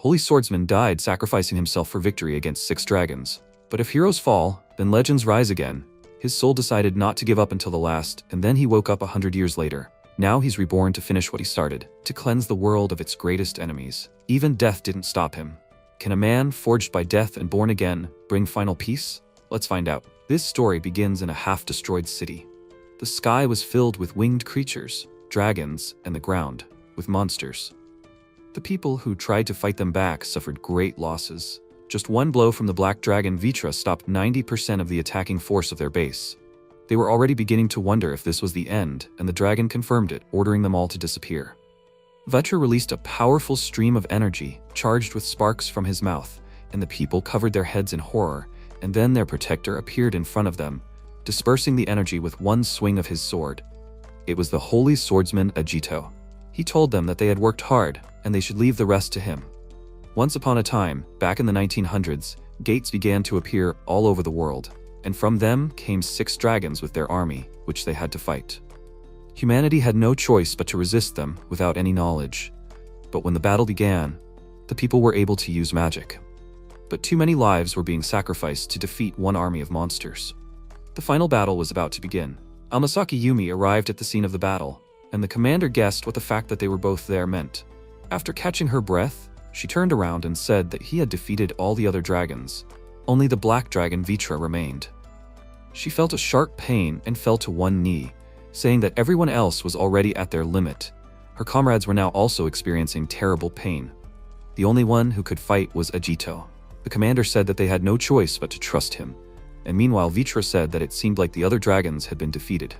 Holy Swordsman died sacrificing himself for victory against 6 dragons. But if heroes fall, then legends rise again. His soul decided not to give up until the last, and then he woke up 100 years later. Now he's reborn to finish what he started, to cleanse the world of its greatest enemies. Even death didn't stop him. Can a man, forged by death and born again, bring final peace? Let's find out. This story begins in a half-destroyed city. The sky was filled with winged creatures, dragons, and the ground with monsters. The people who tried to fight them back suffered great losses. Just one blow from the black dragon Vitra stopped 90% of the attacking force of their base. They were already beginning to wonder if this was the end, and the dragon confirmed it, ordering them all to disappear. Vitra released a powerful stream of energy, charged with sparks from his mouth, and the people covered their heads in horror, and then their protector appeared in front of them, dispersing the energy with one swing of his sword. It was the holy swordsman Agito. He told them that they had worked hard, and they should leave the rest to him. Once upon a time, back in the 1900s, gates began to appear all over the world, and from them came 6 dragons with their army, which they had to fight. Humanity had no choice but to resist them without any knowledge. But when the battle began, the people were able to use magic. But too many lives were being sacrificed to defeat one army of monsters. The final battle was about to begin. Amasaki Yumi arrived at the scene of the battle, and the commander guessed what the fact that they were both there meant. After catching her breath, she turned around and said that he had defeated all the other dragons. Only the black dragon Vitra remained. She felt a sharp pain and fell to one knee, saying that everyone else was already at their limit. Her comrades were now also experiencing terrible pain. The only one who could fight was Agito. The commander said that they had no choice but to trust him, and meanwhile Vitra said that it seemed like the other dragons had been defeated.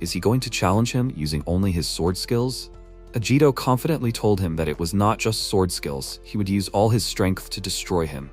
Is he going to challenge him using only his sword skills? Agito confidently told him that it was not just sword skills, he would use all his strength to destroy him.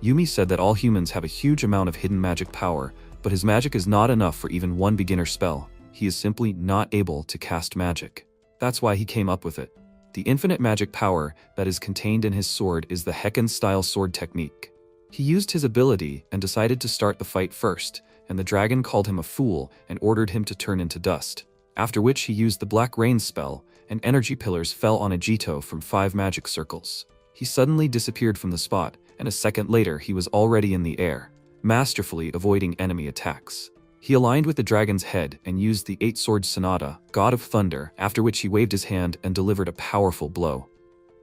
Yumi said that all humans have a huge amount of hidden magic power, but his magic is not enough for even one beginner spell. He is simply not able to cast magic. That's why he came up with it. The infinite magic power that is contained in his sword is the Hekken-style sword technique. He used his ability and decided to start the fight first, and the dragon called him a fool and ordered him to turn into dust. After which he used the Black Rain spell, and energy pillars fell on Agito from 5 magic circles. He suddenly disappeared from the spot, and a second later he was already in the air, masterfully avoiding enemy attacks. He aligned with the dragon's head and used the 8-sword Sonata, God of Thunder, after which he waved his hand and delivered a powerful blow.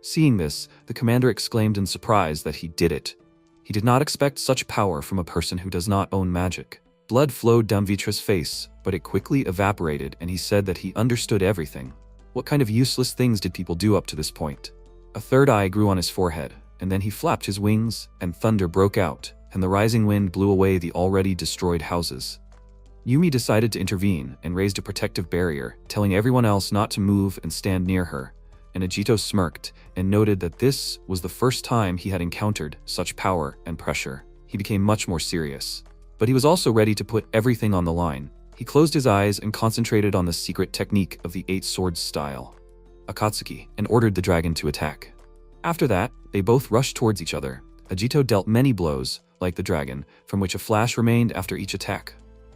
Seeing this, the commander exclaimed in surprise that he did it. He did not expect such power from a person who does not own magic. Blood flowed down Vitra's face, but it quickly evaporated, and he said that he understood everything. What kind of useless things did people do up to this point? A third eye grew on his forehead, and then he flapped his wings, and thunder broke out, and the rising wind blew away the already destroyed houses. Yumi decided to intervene and raised a protective barrier, telling everyone else not to move and stand near her, and Agito smirked and noted that this was the first time he had encountered such power and pressure. He became much more serious. But he was also ready to put everything on the line. He closed his eyes and concentrated on the secret technique of the 8 swords style, Akatsuki, and ordered the dragon to attack. After that, they both rushed towards each other. Agito dealt many blows, like the dragon, from which a flash remained after each attack.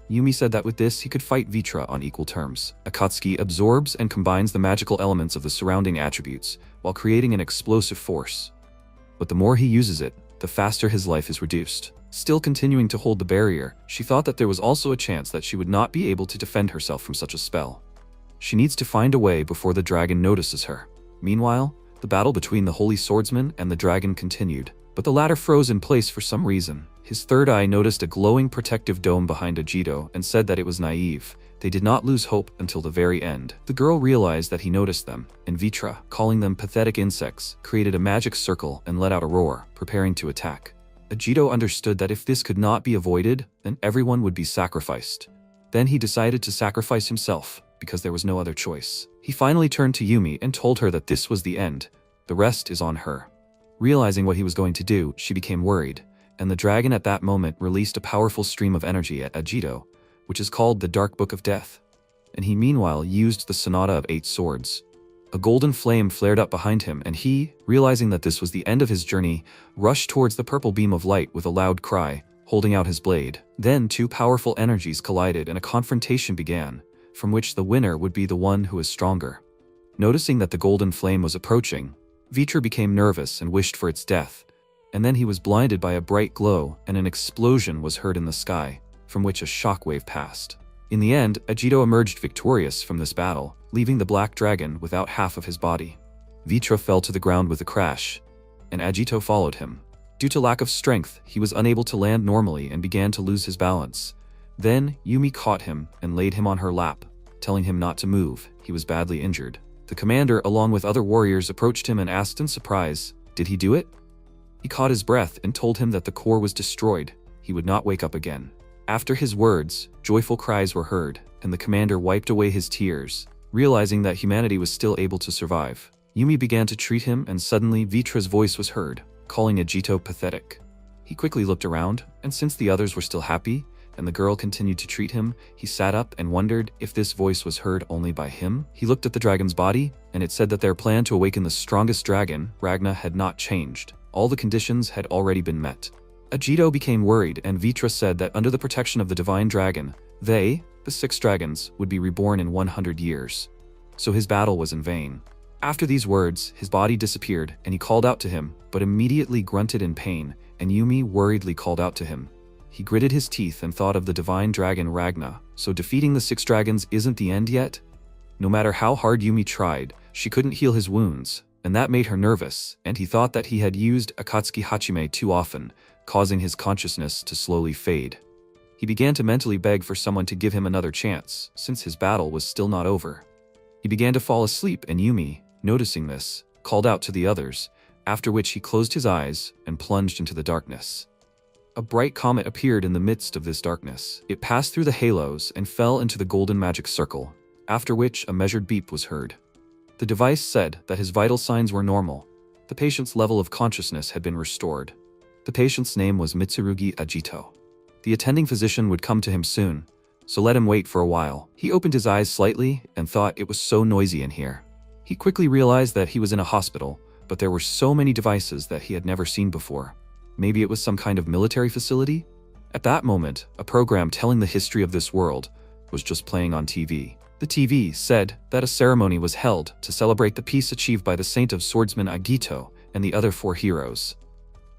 Yumi said that with this he could fight Vitra on equal terms. Akatsuki absorbs and combines the magical elements of the surrounding attributes, while creating an explosive force. But the more he uses it, the faster his life is reduced. Still continuing to hold the barrier, she thought that there was also a chance that she would not be able to defend herself from such a spell. She needs to find a way before the dragon notices her. Meanwhile, the battle between the holy swordsman and the dragon continued, but the latter froze in place for some reason. His third eye noticed a glowing protective dome behind Agito and said that it was naive. They did not lose hope until the very end. The girl realized that he noticed them, and Vitra, calling them pathetic insects, created a magic circle and let out a roar, preparing to attack. Agito understood that if this could not be avoided, then everyone would be sacrificed. Then he decided to sacrifice himself, because there was no other choice. He finally turned to Yumi and told her that this was the end. The rest is on her. Realizing what he was going to do, she became worried, and the dragon at that moment released a powerful stream of energy at Agito, which is called the Dark Book of Death. And he meanwhile used the Sonata of 8 swords. A golden flame flared up behind him, and he, realizing that this was the end of his journey, rushed towards the purple beam of light with a loud cry, holding out his blade. Then 2 powerful energies collided and a confrontation began, from which the winner would be the one who is stronger. Noticing that the golden flame was approaching, Vitra became nervous and wished for its death, and then he was blinded by a bright glow and an explosion was heard in the sky, from which a shockwave passed. In the end, Agito emerged victorious from this battle, leaving the black dragon without half of his body. Vitra fell to the ground with a crash, and Agito followed him. Due to lack of strength, he was unable to land normally and began to lose his balance. Then, Yumi caught him and laid him on her lap, telling him not to move. He was badly injured. The commander, along with other warriors, approached him and asked in surprise, "Did he do it?" He caught his breath and told him that the core was destroyed. He would not wake up again. After his words, joyful cries were heard, and the commander wiped away his tears, realizing that humanity was still able to survive. Yumi began to treat him, and suddenly Vitra's voice was heard, calling Agito pathetic. He quickly looked around, and since the others were still happy, and the girl continued to treat him, he sat up and wondered if this voice was heard only by him. He looked at the dragon's body, and it said that their plan to awaken the strongest dragon, Ragna, had not changed. All the conditions had already been met. Agito became worried, and Vitra said that under the protection of the divine dragon, they, the 6 dragons, would be reborn in 100 years. So his battle was in vain. After these words, his body disappeared, and he called out to him, but immediately grunted in pain, and Yumi worriedly called out to him. He gritted his teeth and thought of the divine dragon Ragna. So defeating the 6 dragons isn't the end yet? No matter how hard Yumi tried, she couldn't heal his wounds, and that made her nervous, and he thought that he had used Akatsuki Hachime too often, causing his consciousness to slowly fade. He began to mentally beg for someone to give him another chance, since his battle was still not over. He began to fall asleep, and Yumi, noticing this, called out to the others, after which he closed his eyes and plunged into the darkness. A bright comet appeared in the midst of this darkness. It passed through the halos and fell into the golden magic circle, after which a measured beep was heard. The device said that his vital signs were normal. The patient's level of consciousness had been restored. The patient's name was Mitsurugi Agito. The attending physician would come to him soon, so let him wait for a while. He opened his eyes slightly and thought it was so noisy in here. He quickly realized that he was in a hospital, but there were so many devices that he had never seen before. Maybe it was some kind of military facility? At that moment, a program telling the history of this world was just playing on TV. The TV said that a ceremony was held to celebrate the peace achieved by the saint of swordsman Agito and the other 4 heroes.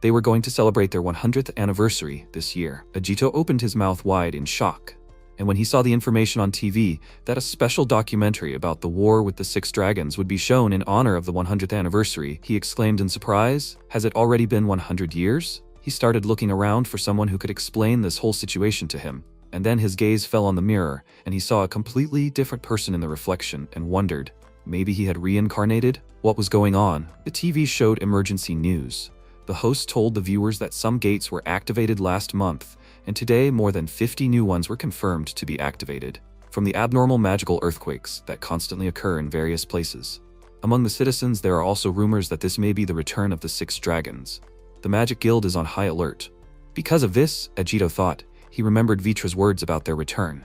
They were going to celebrate their 100th anniversary this year. Agito opened his mouth wide in shock, and when he saw the information on TV that a special documentary about the war with the 6 dragons would be shown in honor of the 100th anniversary, he exclaimed in surprise, "Has it already been 100 years? He started looking around for someone who could explain this whole situation to him, and then his gaze fell on the mirror, and he saw a completely different person in the reflection and wondered, maybe he had reincarnated? What was going on? The TV showed emergency news. The host told the viewers that some gates were activated last month, and today more than 50 new ones were confirmed to be activated, from the abnormal magical earthquakes that constantly occur in various places. Among the citizens, there are also rumors that this may be the return of the 6 dragons. The Magic Guild is on high alert. Because of this, Agito thought, he remembered Vitra's words about their return.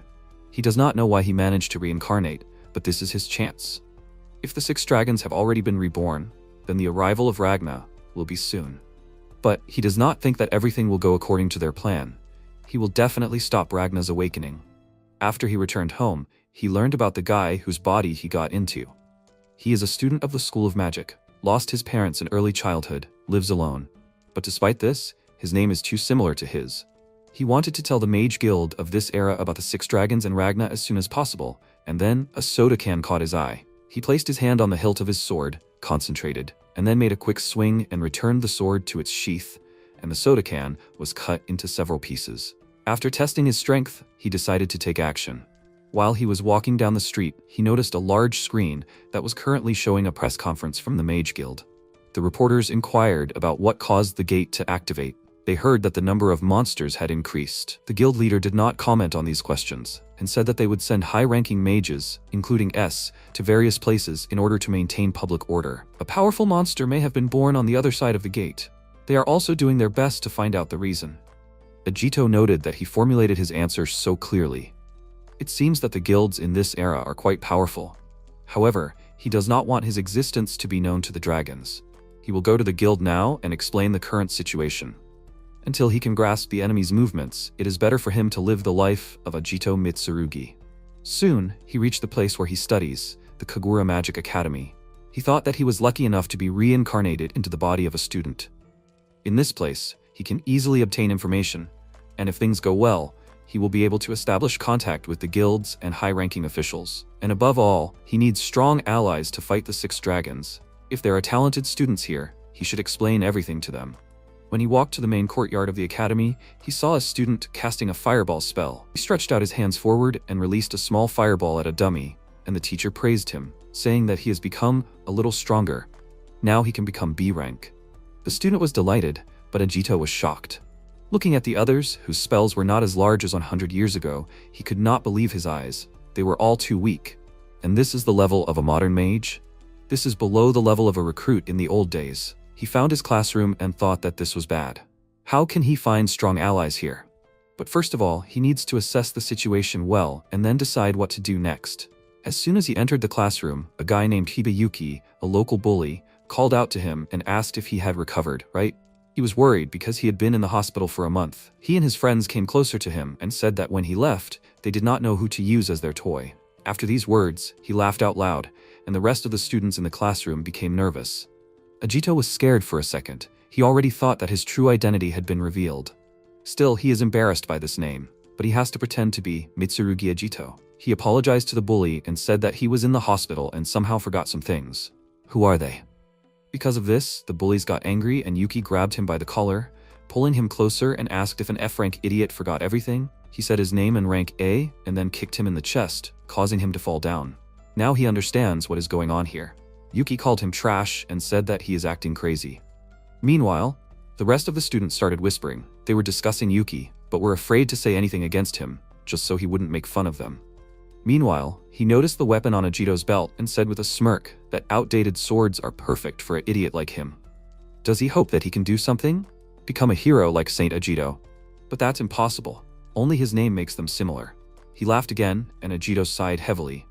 He does not know why he managed to reincarnate, but this is his chance. If the 6 dragons have already been reborn, then the arrival of Ragna will be soon. But he does not think that everything will go according to their plan. He will definitely stop Ragna's awakening. After he returned home, he learned about the guy whose body he got into. He is a student of the School of Magic, lost his parents in early childhood, lives alone. But despite this, his name is too similar to his. He wanted to tell the Mage Guild of this era about the 6 dragons and Ragna as soon as possible, and then a soda can caught his eye. He placed his hand on the hilt of his sword, concentrated, and then made a quick swing and returned the sword to its sheath, and the soda can was cut into several pieces. After testing his strength, he decided to take action. While he was walking down the street, he noticed a large screen that was currently showing a press conference from the Mage Guild. The reporters inquired about what caused the gate to activate. They heard that the number of monsters had increased. The guild leader did not comment on these questions, and said that they would send high-ranking mages, including S, to various places in order to maintain public order. A powerful monster may have been born on the other side of the gate. They are also doing their best to find out the reason. Agito noted that he formulated his answers so clearly. It seems that the guilds in this era are quite powerful. However, he does not want his existence to be known to the dragons. He will go to the guild now and explain the current situation. Until he can grasp the enemy's movements, it is better for him to live the life of Agito Mitsurugi. Soon, he reached the place where he studies, the Kagura Magic Academy. He thought that he was lucky enough to be reincarnated into the body of a student. In this place, he can easily obtain information, and if things go well, he will be able to establish contact with the guilds and high-ranking officials. And above all, he needs strong allies to fight the 6 dragons. If there are talented students here, he should explain everything to them. When he walked to the main courtyard of the academy, he saw a student casting a fireball spell. He stretched out his hands forward and released a small fireball at a dummy, and the teacher praised him, saying that he has become a little stronger. Now he can become B rank. The student was delighted, but Ajito was shocked. Looking at the others, whose spells were not as large as 100 years ago, he could not believe his eyes. They were all too weak. And this is the level of a modern mage? This is below the level of a recruit in the old days. He found his classroom and thought that this was bad. How can he find strong allies here? But first of all, he needs to assess the situation well and then decide what to do next. As soon as he entered the classroom, a guy named Hibayuki, a local bully, called out to him and asked if he had recovered, right? He was worried because he had been in the hospital for a month. He and his friends came closer to him and said that when he left, they did not know who to use as their toy. After these words, he laughed out loud, and the rest of the students in the classroom became nervous. Ajito was scared for a second. He already thought that his true identity had been revealed. Still, he is embarrassed by this name, but he has to pretend to be Mitsurugi Ajito. He apologized to the bully and said that he was in the hospital and somehow forgot some things. Who are they? Because of this, the bullies got angry and Yuki grabbed him by the collar, pulling him closer and asked if an F-rank idiot forgot everything. He said his name and rank A and then kicked him in the chest, causing him to fall down. Now he understands what is going on here. Yuki called him trash and said that he is acting crazy. Meanwhile, the rest of the students started whispering. They were discussing Yuki, but were afraid to say anything against him, just so he wouldn't make fun of them. Meanwhile, he noticed the weapon on Ajito's belt and said with a smirk that outdated swords are perfect for an idiot like him. Does he hope that he can do something? Become a hero like Saint Ajito? But that's impossible. Only his name makes them similar. He laughed again, and Ajito sighed heavily,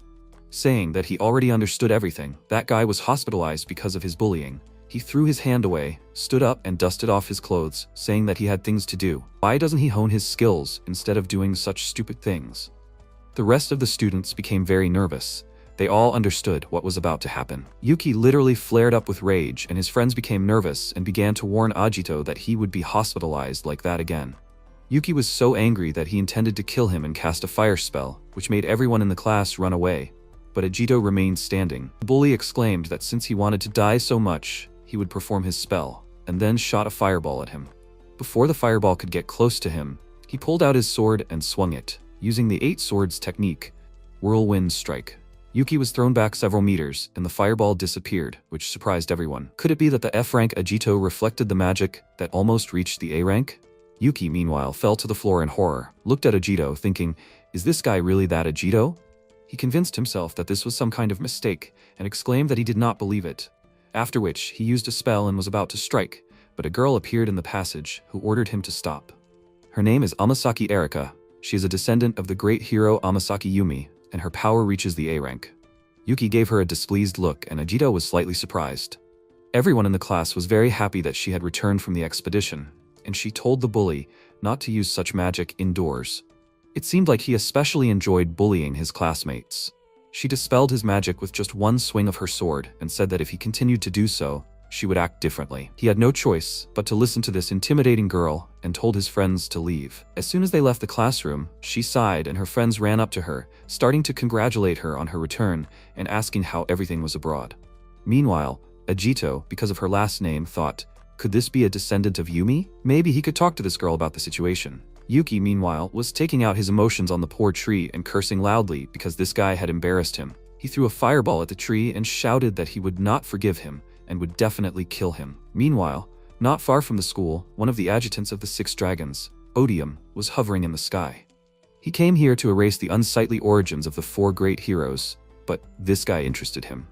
saying that he already understood everything. That guy was hospitalized because of his bullying. He threw his hand away, stood up and dusted off his clothes, saying that he had things to do. Why doesn't he hone his skills instead of doing such stupid things? The rest of the students became very nervous. They all understood what was about to happen. Yuki literally flared up with rage, and his friends became nervous and began to warn Ajito that he would be hospitalized like that again. Yuki was so angry that he intended to kill him and cast a fire spell, which made everyone in the class run away. But Ajito remained standing. The bully exclaimed that since he wanted to die so much, he would perform his spell, and then shot a fireball at him. Before the fireball could get close to him, he pulled out his sword and swung it, using the 8 swords technique, Whirlwind Strike. Yuki was thrown back several meters, and the fireball disappeared, which surprised everyone. Could it be that the F-rank Ajito reflected the magic that almost reached the A-rank? Yuki, meanwhile, fell to the floor in horror, looked at Ajito, thinking, is this guy really that Ajito? He convinced himself that this was some kind of mistake, and exclaimed that he did not believe it. After which, he used a spell and was about to strike, but a girl appeared in the passage, who ordered him to stop. Her name is Amasaki Erika. She is a descendant of the great hero Amasaki Yumi, and her power reaches the A rank. Yuki gave her a displeased look, and Ajito was slightly surprised. Everyone in the class was very happy that she had returned from the expedition, and she told the bully not to use such magic indoors. It seemed like he especially enjoyed bullying his classmates. She dispelled his magic with just one swing of her sword and said that if he continued to do so, she would act differently. He had no choice but to listen to this intimidating girl and told his friends to leave. As soon as they left the classroom, she sighed and her friends ran up to her, starting to congratulate her on her return and asking how everything was abroad. Meanwhile, Ajito, because of her last name, thought, could this be a descendant of Yumi? Maybe he could talk to this girl about the situation. Yuki, meanwhile, was taking out his emotions on the poor tree and cursing loudly because this guy had embarrassed him. He threw a fireball at the tree and shouted that he would not forgive him and would definitely kill him. Meanwhile, not far from the school, one of the adjutants of the 6 dragons, Odium, was hovering in the sky. He came here to erase the unsightly origins of the 4 great heroes, but this guy interested him.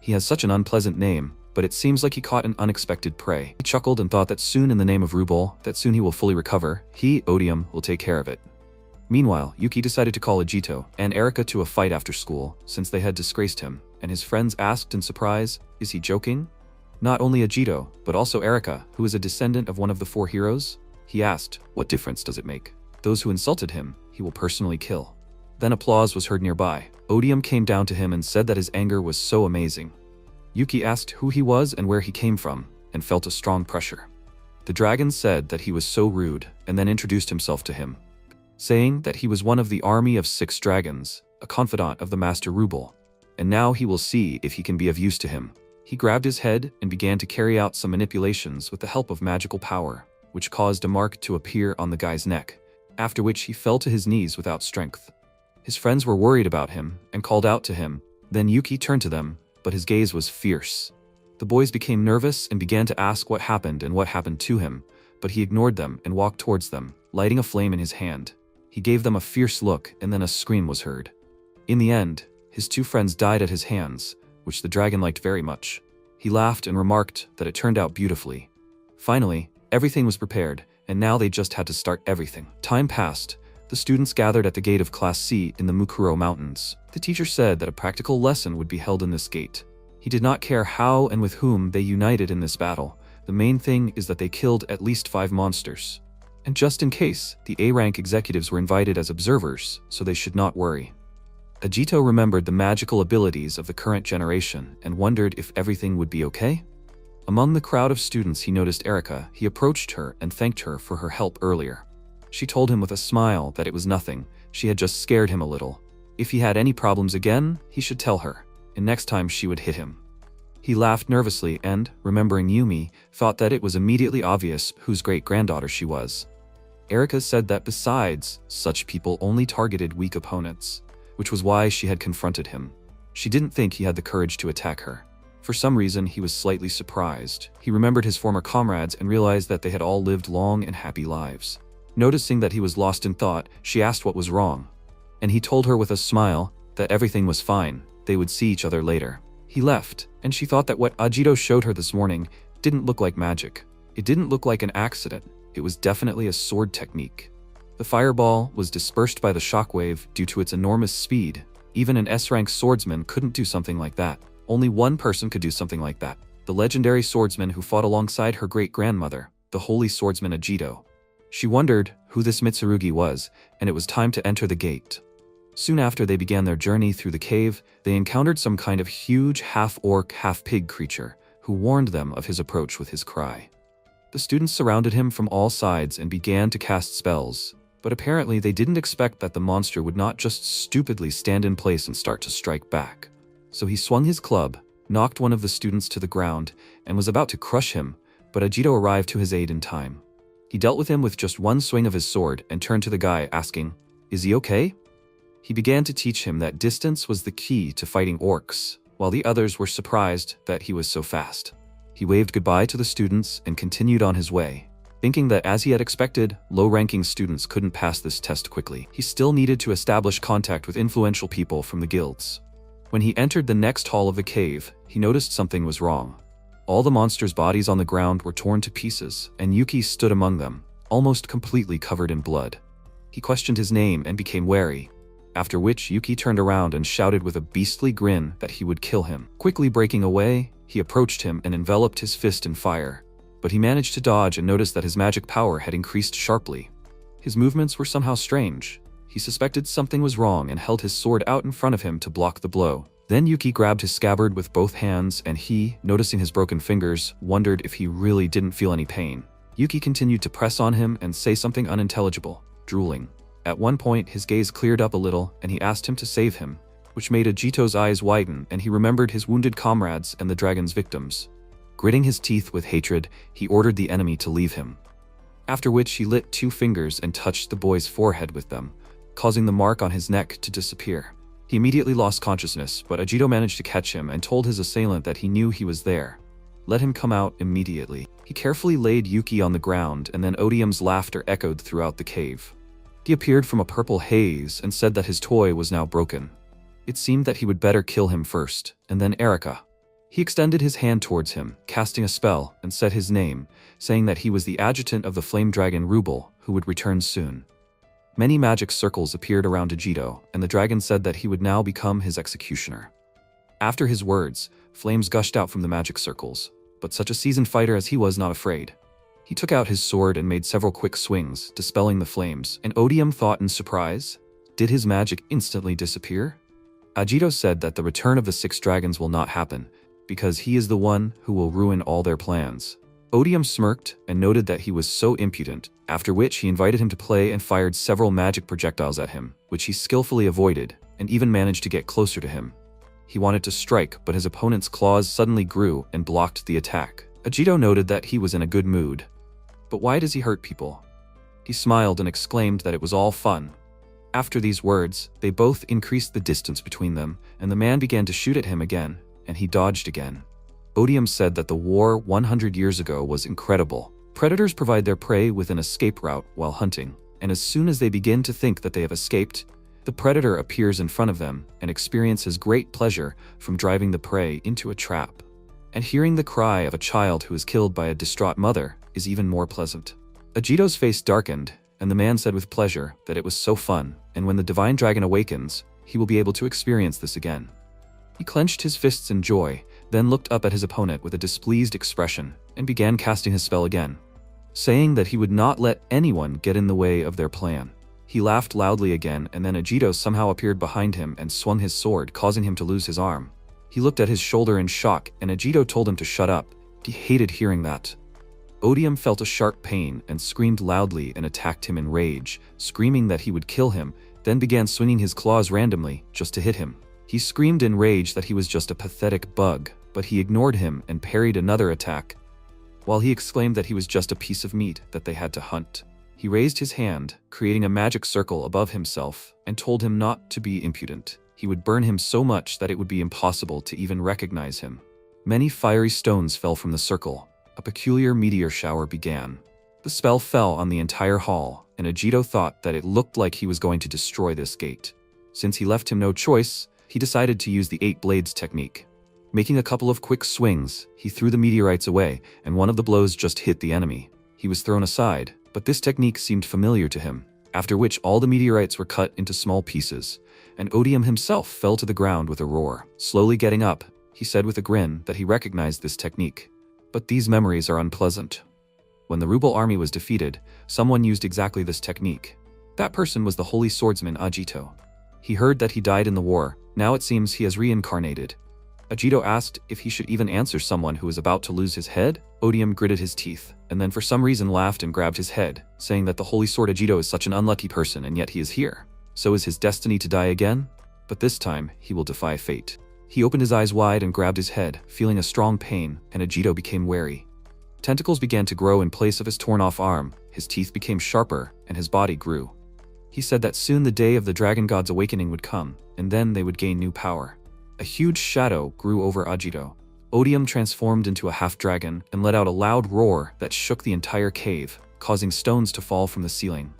He has such an unpleasant name, but it seems like he caught an unexpected prey. He chuckled and thought that soon, in the name of Rubal, that soon he will fully recover. He, Odium, will take care of it. Meanwhile, Yuki decided to call Ajito and Erika to a fight after school, since they had disgraced him, and his friends asked in surprise, is he joking? Not only Ajito, but also Erika, who is a descendant of one of the 4 heroes? He asked, what difference does it make? Those who insulted him, he will personally kill. Then applause was heard nearby. Odium came down to him and said that his anger was so amazing. Yuki asked who he was and where he came from, and felt a strong pressure. The dragon said that he was so rude, and then introduced himself to him, saying that he was one of the army of 6 dragons, a confidant of the Master Rubel, and now he will see if he can be of use to him. He grabbed his head and began to carry out some manipulations with the help of magical power, which caused a mark to appear on the guy's neck, after which he fell to his knees without strength. His friends were worried about him and called out to him. Then Yuki turned to them, but his gaze was fierce. The boys became nervous and began to ask what happened and what happened to him, but he ignored them and walked towards them, lighting a flame in his hand. He gave them a fierce look, and then a scream was heard. In the end, his 2 friends died at his hands, which the dragon liked very much. He laughed and remarked that it turned out beautifully. Finally, everything was prepared, and now they just had to start everything. Time passed. The students gathered at the gate of Class C in the Mukuro Mountains. The teacher said that a practical lesson would be held in this gate. He did not care how and with whom they united in this battle. The main thing is that they killed at least 5 monsters. And just in case, the A-rank executives were invited as observers, so they should not worry. Ajito remembered the magical abilities of the current generation and wondered if everything would be okay. Among the crowd of students he noticed Erika. He approached her and thanked her for her help earlier. She told him with a smile that it was nothing, she had just scared him a little. If he had any problems again, he should tell her, and next time she would hit him. He laughed nervously and, remembering Yumi, thought that it was immediately obvious whose great-granddaughter she was. Erika said that besides, such people only targeted weak opponents, which was why she had confronted him. She didn't think he had the courage to attack her. For some reason, he was slightly surprised. He remembered his former comrades and realized that they had all lived long and happy lives. Noticing that he was lost in thought, she asked what was wrong, and he told her with a smile that everything was fine, they would see each other later. He left, and she thought that what Ajito showed her this morning didn't look like magic. It didn't look like an accident, it was definitely a sword technique. The fireball was dispersed by the shockwave due to its enormous speed. Even an S-rank swordsman couldn't do something like that. Only one person could do something like that. The legendary swordsman who fought alongside her great-grandmother, the holy swordsman Ajito. She wondered who this Mitsurugi was, and it was time to enter the gate. Soon after they began their journey through the cave, they encountered some kind of huge half-orc, half-pig creature, who warned them of his approach with his cry. The students surrounded him from all sides and began to cast spells, but apparently they didn't expect that the monster would not just stupidly stand in place and start to strike back. So he swung his club, knocked one of the students to the ground, and was about to crush him, but Ajito arrived to his aid in time. He dealt with him with just one swing of his sword and turned to the guy asking, "Is he okay?" He began to teach him that distance was the key to fighting orcs, while the others were surprised that he was so fast. He waved goodbye to the students and continued on his way, thinking that as he had expected, low-ranking students couldn't pass this test quickly. He still needed to establish contact with influential people from the guilds. When he entered the next hall of the cave, he noticed something was wrong. All the monsters' bodies on the ground were torn to pieces, and Yuki stood among them, almost completely covered in blood. He questioned his name and became wary, after which Yuki turned around and shouted with a beastly grin that he would kill him. Quickly breaking away, he approached him and enveloped his fist in fire, but he managed to dodge and noticed that his magic power had increased sharply. His movements were somehow strange. He suspected something was wrong and held his sword out in front of him to block the blow. Then Yuki grabbed his scabbard with both hands, and he, noticing his broken fingers, wondered if he really didn't feel any pain. Yuki continued to press on him and say something unintelligible, drooling. At one point, his gaze cleared up a little, and he asked him to save him, which made Ajito's eyes widen, and he remembered his wounded comrades and the dragon's victims. Gritting his teeth with hatred, he ordered the enemy to leave him. After which he lit 2 fingers and touched the boy's forehead with them, causing the mark on his neck to disappear. He immediately lost consciousness, but Ajito managed to catch him and told his assailant that he knew he was there. Let him come out immediately. He carefully laid Yuki on the ground, and then Odium's laughter echoed throughout the cave. He appeared from a purple haze and said that his toy was now broken. It seemed that he would better kill him first, and then Erika. He extended his hand towards him, casting a spell, and said his name, saying that he was the adjutant of the flame dragon Rubel, who would return soon. Many magic circles appeared around Ajito, and the dragon said that he would now become his executioner. After his words, flames gushed out from the magic circles, but such a seasoned fighter as he was not afraid. He took out his sword and made several quick swings, dispelling the flames, and Odium thought in surprise, did his magic instantly disappear? Ajito said that the return of the 6 dragons will not happen, because he is the one who will ruin all their plans. Odium smirked and noted that he was so impudent, after which he invited him to play and fired several magic projectiles at him, which he skillfully avoided, and even managed to get closer to him. He wanted to strike, but his opponent's claws suddenly grew and blocked the attack. Ajito noted that he was in a good mood. But why does he hurt people? He smiled and exclaimed that it was all fun. After these words, they both increased the distance between them, and the man began to shoot at him again, and he dodged again. Odium said that the war 100 years ago was incredible. Predators provide their prey with an escape route while hunting, and as soon as they begin to think that they have escaped, the predator appears in front of them and experiences great pleasure from driving the prey into a trap. And hearing the cry of a child who is killed by a distraught mother is even more pleasant. Ajito's face darkened, and the man said with pleasure that it was so fun, and when the divine dragon awakens, he will be able to experience this again. He clenched his fists in joy, then looked up at his opponent with a displeased expression and began casting his spell again, saying that he would not let anyone get in the way of their plan. He laughed loudly again, and then Ajito somehow appeared behind him and swung his sword, causing him to lose his arm. He looked at his shoulder in shock, and Ajito told him to shut up. He hated hearing that. Odium felt a sharp pain and screamed loudly and attacked him in rage, screaming that he would kill him, then began swinging his claws randomly just to hit him. He screamed in rage that he was just a pathetic bug, but he ignored him and parried another attack, while he exclaimed that he was just a piece of meat that they had to hunt. He raised his hand, creating a magic circle above himself, and told him not to be impudent. He would burn him so much that it would be impossible to even recognize him. Many fiery stones fell from the circle. A peculiar meteor shower began. The spell fell on the entire hall, and Ajito thought that it looked like he was going to destroy this gate. Since he left him no choice, he decided to use the 8 blades technique. Making a couple of quick swings, he threw the meteorites away, and one of the blows just hit the enemy. He was thrown aside, but this technique seemed familiar to him, after which all the meteorites were cut into small pieces, and Odium himself fell to the ground with a roar. Slowly getting up, he said with a grin that he recognized this technique. But these memories are unpleasant. When the Ruble army was defeated, someone used exactly this technique. That person was the holy swordsman Ajito. He heard that he died in the war. Now it seems he has reincarnated. Ajito asked if he should even answer someone who was about to lose his head. Odium gritted his teeth, and then for some reason laughed and grabbed his head, saying that the holy sword Ajito is such an unlucky person and yet he is here. So is his destiny to die again? But this time, he will defy fate. He opened his eyes wide and grabbed his head, feeling a strong pain, and Ajito became wary. Tentacles began to grow in place of his torn-off arm, his teeth became sharper, and his body grew. He said that soon the day of the dragon god's awakening would come, and then they would gain new power. A huge shadow grew over Ajito. Odium transformed into a half-dragon and let out a loud roar that shook the entire cave, causing stones to fall from the ceiling.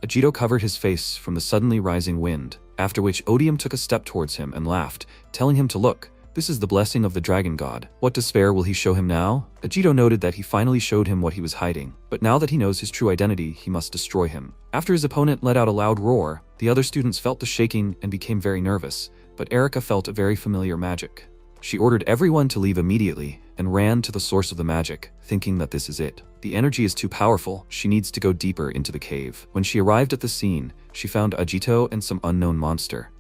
Ajito covered his face from the suddenly rising wind, after which Odium took a step towards him and laughed, telling him to look. This is the blessing of the dragon god. What despair will he show him now? Ajito noted that he finally showed him what he was hiding, but now that he knows his true identity, he must destroy him. After his opponent let out a loud roar, the other students felt the shaking and became very nervous, but Erica felt a very familiar magic. She ordered everyone to leave immediately and ran to the source of the magic, thinking that this is it. The energy is too powerful, she needs to go deeper into the cave. When she arrived at the scene, she found Ajito and some unknown monster.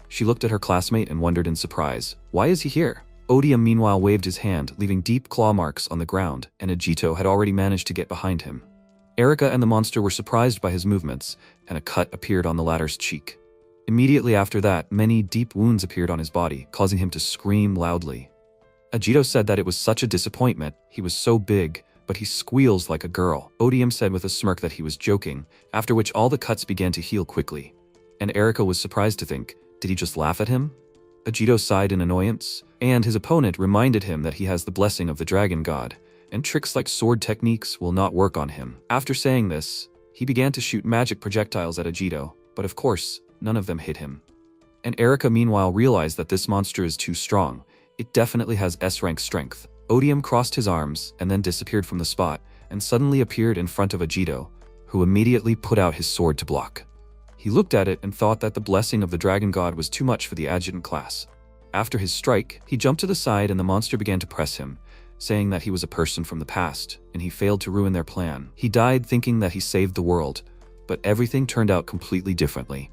She looked at her classmate and wondered in surprise, why is he here? Odium meanwhile waved his hand, leaving deep claw marks on the ground, and Ajito had already managed to get behind him. Erica and the monster were surprised by his movements, and a cut appeared on the latter's cheek. Immediately after that, many deep wounds appeared on his body, causing him to scream loudly. Ajito said that it was such a disappointment. He was so big, but he squeals like a girl. Odium said with a smirk that he was joking, after which all the cuts began to heal quickly. And Erica was surprised to think, did he just laugh at him? Ajito sighed in annoyance, and his opponent reminded him that he has the blessing of the dragon god, and tricks like sword techniques will not work on him. After saying this, he began to shoot magic projectiles at Ajito, but of course, none of them hit him. And Erica meanwhile realized that this monster is too strong. It definitely has S-rank strength. Odium crossed his arms and then disappeared from the spot and suddenly appeared in front of Ajito, who immediately put out his sword to block. He looked at it and thought that the blessing of the dragon god was too much for the adjutant class. After his strike, he jumped to the side and the monster began to press him, saying that he was a person from the past and he failed to ruin their plan. He died thinking that he saved the world, but everything turned out completely differently.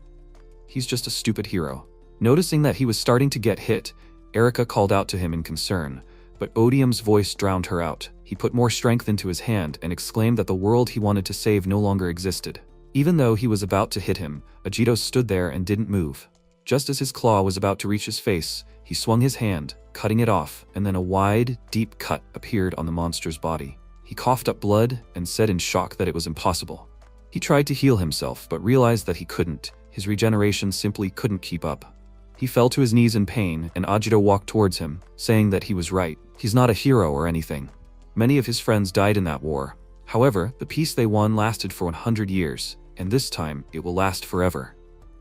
He's just a stupid hero. Noticing that he was starting to get hit, Erica called out to him in concern, But Odium's voice drowned her out. He put more strength into his hand and exclaimed that the world he wanted to save no longer existed. Even though he was about to hit him, Ajito stood there and didn't move. Just as his claw was about to reach his face, he swung his hand, cutting it off, and then a wide, deep cut appeared on the monster's body. He coughed up blood and said in shock that it was impossible. He tried to heal himself, but realized that he couldn't. His regeneration simply couldn't keep up. He fell to his knees in pain, and Ajito walked towards him, saying that he was right. He's not a hero or anything. Many of his friends died in that war. However, the peace they won lasted for 100 years, and this time it will last forever.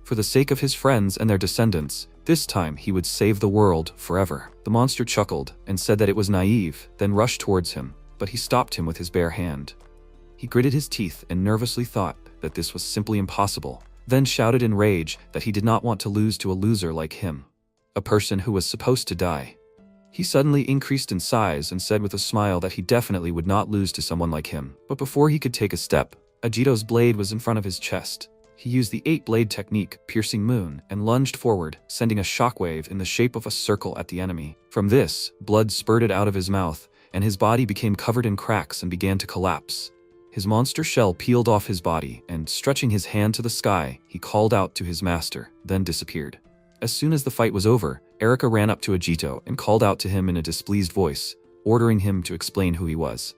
For the sake of his friends and their descendants, this time he would save the world forever. The monster chuckled and said that it was naive, then rushed towards him, but he stopped him with his bare hand. He gritted his teeth and nervously thought that this was simply impossible, then shouted in rage that he did not want to lose to a loser like him, a person who was supposed to die. He suddenly increased in size and said with a smile that he definitely would not lose to someone like him. But before he could take a step, Ajito's blade was in front of his chest. He used the 8-blade technique, Piercing Moon, and lunged forward, sending a shockwave in the shape of a circle at the enemy. From this, blood spurted out of his mouth, and his body became covered in cracks and began to collapse. His monster shell peeled off his body, and stretching his hand to the sky, he called out to his master, then disappeared. As soon as the fight was over, Erika ran up to Ajito and called out to him in a displeased voice, ordering him to explain who he was.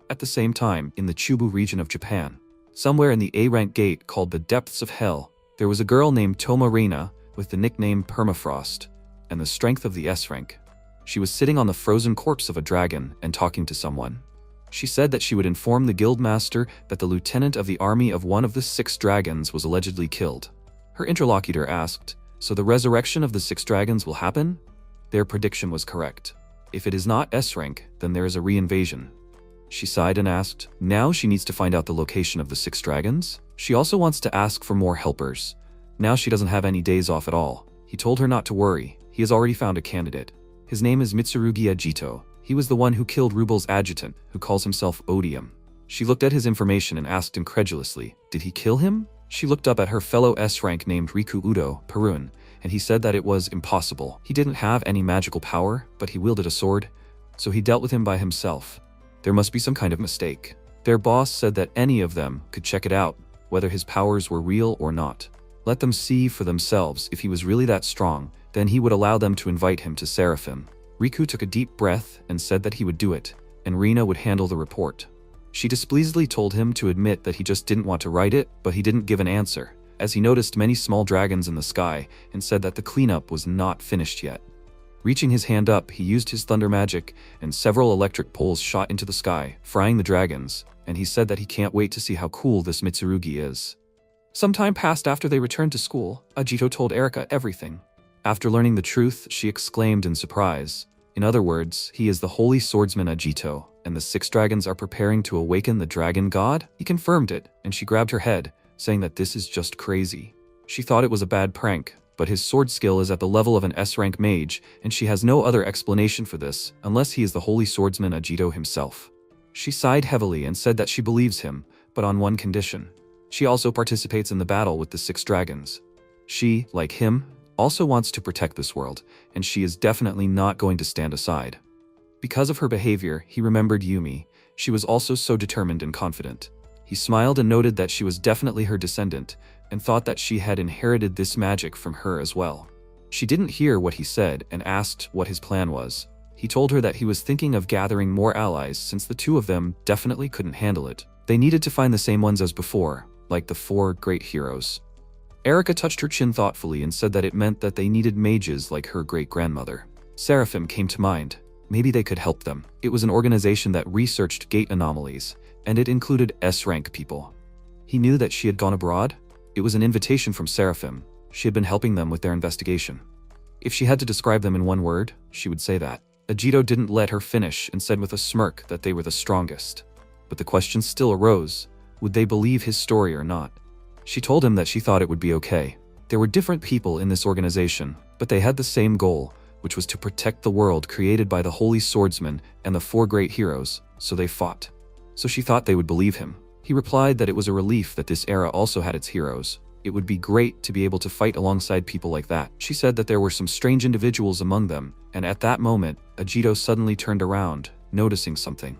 At the same time, in the Chubu region of Japan, somewhere in the A-rank gate called the Depths of Hell, there was a girl named Toma Reina with the nickname Permafrost and the strength of the S-rank. She was sitting on the frozen corpse of a dragon and talking to someone. She said that she would inform the guildmaster that the lieutenant of the army of one of the 6 dragons was allegedly killed. Her interlocutor asked, "So the resurrection of the 6 dragons will happen?" Their prediction was correct. If it is not S-rank, then there is a re-invasion. She sighed and asked, now she needs to find out the location of the 6 dragons? She also wants to ask for more helpers. Now she doesn't have any days off at all. He told her not to worry, he has already found a candidate. His name is Mitsurugi Ajito. He was the one who killed Rubel's adjutant, who calls himself Odium. She looked at his information and asked incredulously, did he kill him? She looked up at her fellow S-rank named Riku Udo, Perun, and he said that it was impossible. He didn't have any magical power, but he wielded a sword, so he dealt with him by himself. There must be some kind of mistake. Their boss said that any of them could check it out, whether his powers were real or not. Let them see for themselves if he was really that strong, then he would allow them to invite him to Seraphim. Riku took a deep breath and said that he would do it, and Rina would handle the report. She displeasedly told him to admit that he just didn't want to write it, but he didn't give an answer, as he noticed many small dragons in the sky and said that the cleanup was not finished yet. Reaching his hand up, he used his thunder magic, and several electric poles shot into the sky, frying the dragons, and he said that he can't wait to see how cool this Mitsurugi is. Some time passed after they returned to school. Ajito told Erika everything. After learning the truth, she exclaimed in surprise. In other words, he is the holy swordsman Ajito, and the 6 dragons are preparing to awaken the dragon god? He confirmed it, and she grabbed her head, saying that this is just crazy. She thought it was a bad prank, but his sword skill is at the level of an S-rank mage, and she has no other explanation for this, unless he is the holy swordsman Ajito himself. She sighed heavily and said that she believes him, but on one condition. She also participates in the battle with the 6 dragons. She, like him, also wants to protect this world, and she is definitely not going to stand aside. Because of her behavior, he remembered Yumi. She was also so determined and confident. He smiled and noted that she was definitely her descendant, and thought that she had inherited this magic from her as well. She didn't hear what he said and asked what his plan was. He told her that he was thinking of gathering more allies since the 2 of them definitely couldn't handle it. They needed to find the same ones as before, like the 4 great heroes. Erika touched her chin thoughtfully and said that it meant that they needed mages like her great-grandmother. Seraphim came to mind. Maybe they could help them. It was an organization that researched gate anomalies, and it included S-rank people. He knew that she had gone abroad. It was an invitation from Seraphim. She had been helping them with their investigation. If she had to describe them in one word, she would say that. Ajito didn't let her finish and said with a smirk that they were the strongest. But the question still arose, would they believe his story or not? She told him that she thought it would be okay. There were different people in this organization, but they had the same goal, which was to protect the world created by the Holy Swordsman and the 4 great heroes, so they fought. So she thought they would believe him. He replied that it was a relief that this era also had its heroes. It would be great to be able to fight alongside people like that. She said that there were some strange individuals among them, and at that moment, Ajito suddenly turned around, noticing something.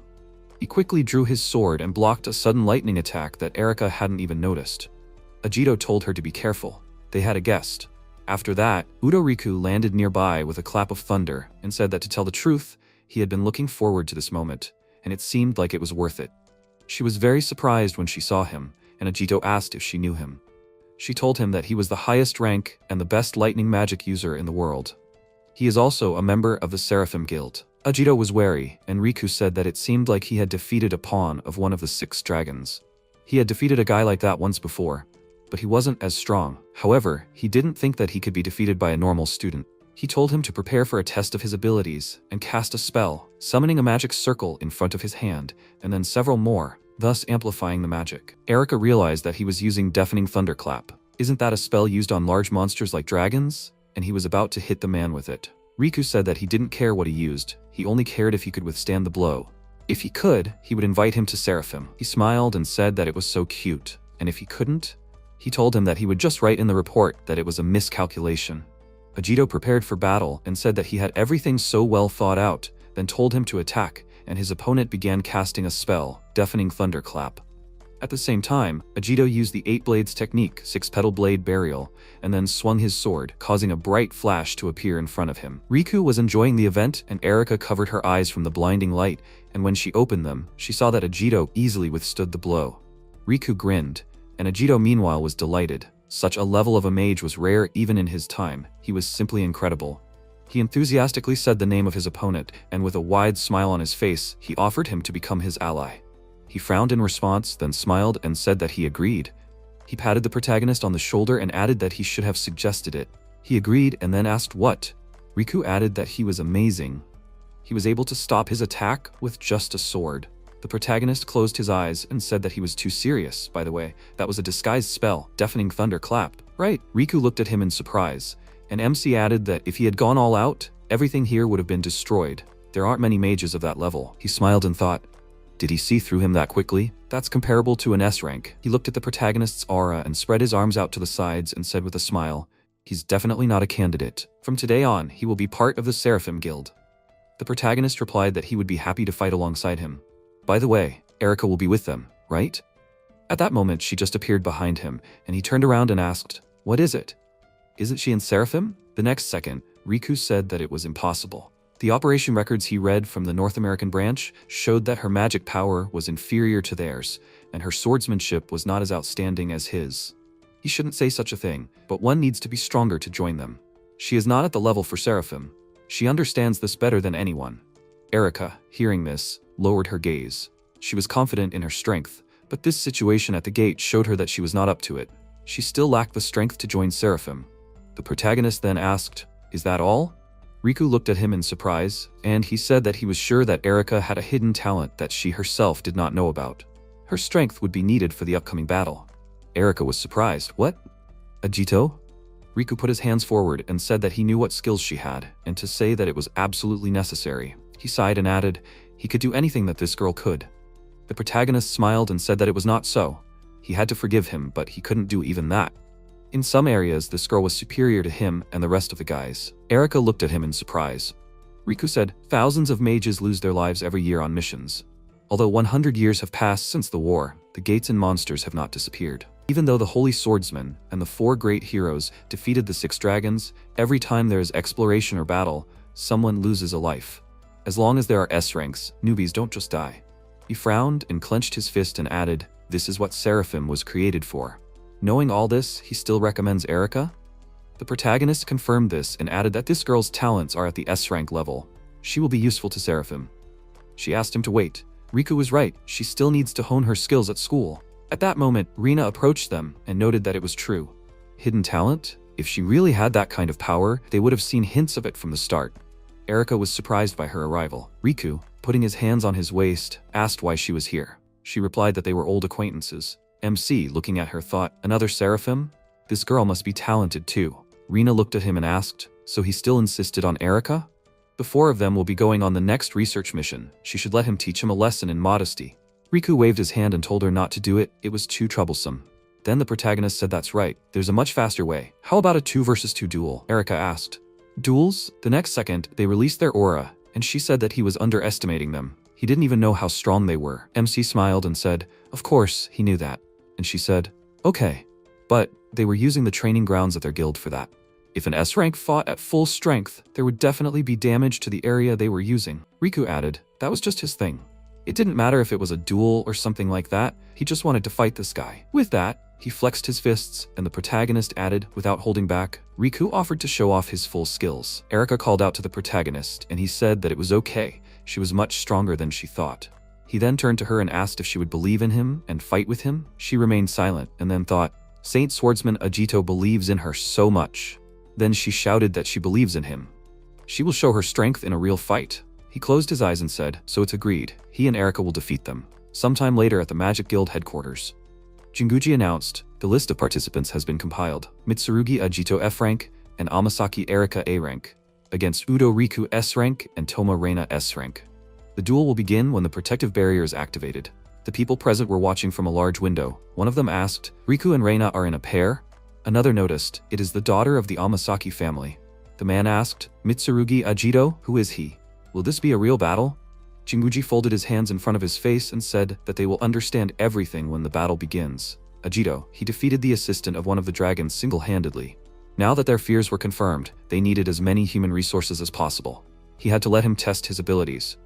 He quickly drew his sword and blocked a sudden lightning attack that Erika hadn't even noticed. Ajito told her to be careful. They had a guest. After that, Udoriku landed nearby with a clap of thunder and said that to tell the truth, he had been looking forward to this moment, and it seemed like it was worth it. She was very surprised when she saw him, and Ajito asked if she knew him. She told him that he was the highest rank and the best lightning magic user in the world. He is also a member of the Seraphim Guild. Ajito was wary, and Riku said that it seemed like he had defeated a pawn of one of the 6 dragons. He had defeated a guy like that once before, but he wasn't as strong. However, he didn't think that he could be defeated by a normal student. He told him to prepare for a test of his abilities and cast a spell, summoning a magic circle in front of his hand, and then several more, thus amplifying the magic. Erika realized that he was using Deafening Thunderclap. Isn't that a spell used on large monsters like dragons? And he was about to hit the man with it. Riku said that he didn't care what he used, he only cared if he could withstand the blow. If he could, he would invite him to Seraphim. He smiled and said that it was so cute, and if he couldn't, he told him that he would just write in the report that it was a miscalculation. Ajito prepared for battle and said that he had everything so well thought out, then told him to attack, and his opponent began casting a spell, Deafening Thunderclap. At the same time, Ajito used the 8 blades technique, 6-petal blade burial, and then swung his sword, causing a bright flash to appear in front of him. Riku was enjoying the event, and Erika covered her eyes from the blinding light, and when she opened them, she saw that Ajito easily withstood the blow. Riku grinned, and Ajito meanwhile was delighted. Such a level of a mage was rare even in his time. He was simply incredible. He enthusiastically said the name of his opponent, and with a wide smile on his face, he offered him to become his ally. He frowned in response, then smiled and said that he agreed. He patted the protagonist on the shoulder and added that he should have suggested it. He agreed and then asked what. Riku added that he was amazing. He was able to stop his attack with just a sword. The protagonist closed his eyes and said that he was too serious. By the way, that was a disguised spell, Deafening Thunderclap. Right. Riku looked at him in surprise, and MC added that if he had gone all out, everything here would have been destroyed. There aren't many mages of that level. He smiled and thought, did he see through him that quickly? That's comparable to an S rank. He looked at the protagonist's aura and spread his arms out to the sides and said with a smile, he's definitely not a candidate. From today on, he will be part of the Seraphim Guild. The protagonist replied that he would be happy to fight alongside him. By the way, Erika will be with them, right? At that moment, she just appeared behind him, and he turned around and asked, what is it? Isn't she in Seraphim? The next second, Riku said that it was impossible. The operation records he read from the North American branch showed that her magic power was inferior to theirs, and her swordsmanship was not as outstanding as his. He shouldn't say such a thing, but one needs to be stronger to join them. She is not at the level for Seraphim. She understands this better than anyone. Erika, hearing this, lowered her gaze. She was confident in her strength, but this situation at the gate showed her that she was not up to it. She still lacked the strength to join Seraphim. The protagonist then asked, is that all? Riku looked at him in surprise, and he said that he was sure that Erika had a hidden talent that she herself did not know about. Her strength would be needed for the upcoming battle. Erika was surprised. What? Ajito? Riku put his hands forward and said that he knew what skills she had, and to say that it was absolutely necessary. He sighed and added, he could do anything that this girl could. The protagonist smiled and said that it was not so. He had to forgive him, but he couldn't do even that. In some areas, this girl was superior to him and the rest of the guys. Erika looked at him in surprise. Riku said, thousands of mages lose their lives every year on missions. Although 100 years have passed since the war, the gates and monsters have not disappeared. Even though the Holy Swordsman and the 4 great heroes defeated the 6 dragons, every time there is exploration or battle, someone loses a life. As long as there are S ranks, newbies don't just die. He frowned and clenched his fist and added, this is what Seraphim was created for. Knowing all this, he still recommends Erika? The protagonist confirmed this and added that this girl's talents are at the S rank level. She will be useful to Seraphim. She asked him to wait. Riku was right, she still needs to hone her skills at school. At that moment, Rina approached them and noted that it was true. Hidden talent? If she really had that kind of power, they would have seen hints of it from the start. Erika was surprised by her arrival. Riku, putting his hands on his waist, asked why she was here. She replied that they were old acquaintances. MC, looking at her, thought, another Seraphim? This girl must be talented too. Rina looked at him and asked, so he still insisted on Erika? The 4 of them will be going on the next research mission. She should let him teach him a lesson in modesty. Riku waved his hand and told her not to do it. It was too troublesome. Then the protagonist said that's right, there's a much faster way. How about a 2 versus 2 duel? Erika asked. Duels? The next second, they released their aura, and she said that he was underestimating them. He didn't even know how strong they were. MC smiled and said, of course, he knew that. And she said, okay. But they were using the training grounds of their guild for that. If an S rank fought at full strength, there would definitely be damage to the area they were using. Riku added, that was just his thing. It didn't matter if it was a duel or something like that, he just wanted to fight this guy. With that, he flexed his fists, and the protagonist added, without holding back, Riku offered to show off his full skills. Erika called out to the protagonist, and he said that it was okay, she was much stronger than she thought. He then turned to her and asked if she would believe in him and fight with him. She remained silent, and then thought, Saint Swordsman Ajito believes in her so much. Then she shouted that she believes in him. She will show her strength in a real fight. He closed his eyes and said, so it's agreed, he and Erika will defeat them. Sometime later at the Magic Guild headquarters. Jinguji announced, the list of participants has been compiled. Mitsurugi Ajito F rank and Amasaki Erika A rank, against Udo Riku S rank and Toma Reina S rank. The duel will begin when the protective barrier is activated. The people present were watching from a large window. One of them asked, Riku and Reina are in a pair? Another noticed, it is the daughter of the Amasaki family. The man asked, Mitsurugi Ajito, who is he? Will this be a real battle? Jinguji folded his hands in front of his face and said that they will understand everything when the battle begins. Ajito, he defeated the assistant of one of the dragons single-handedly. Now that their fears were confirmed, they needed as many human resources as possible. He had to let him test his abilities.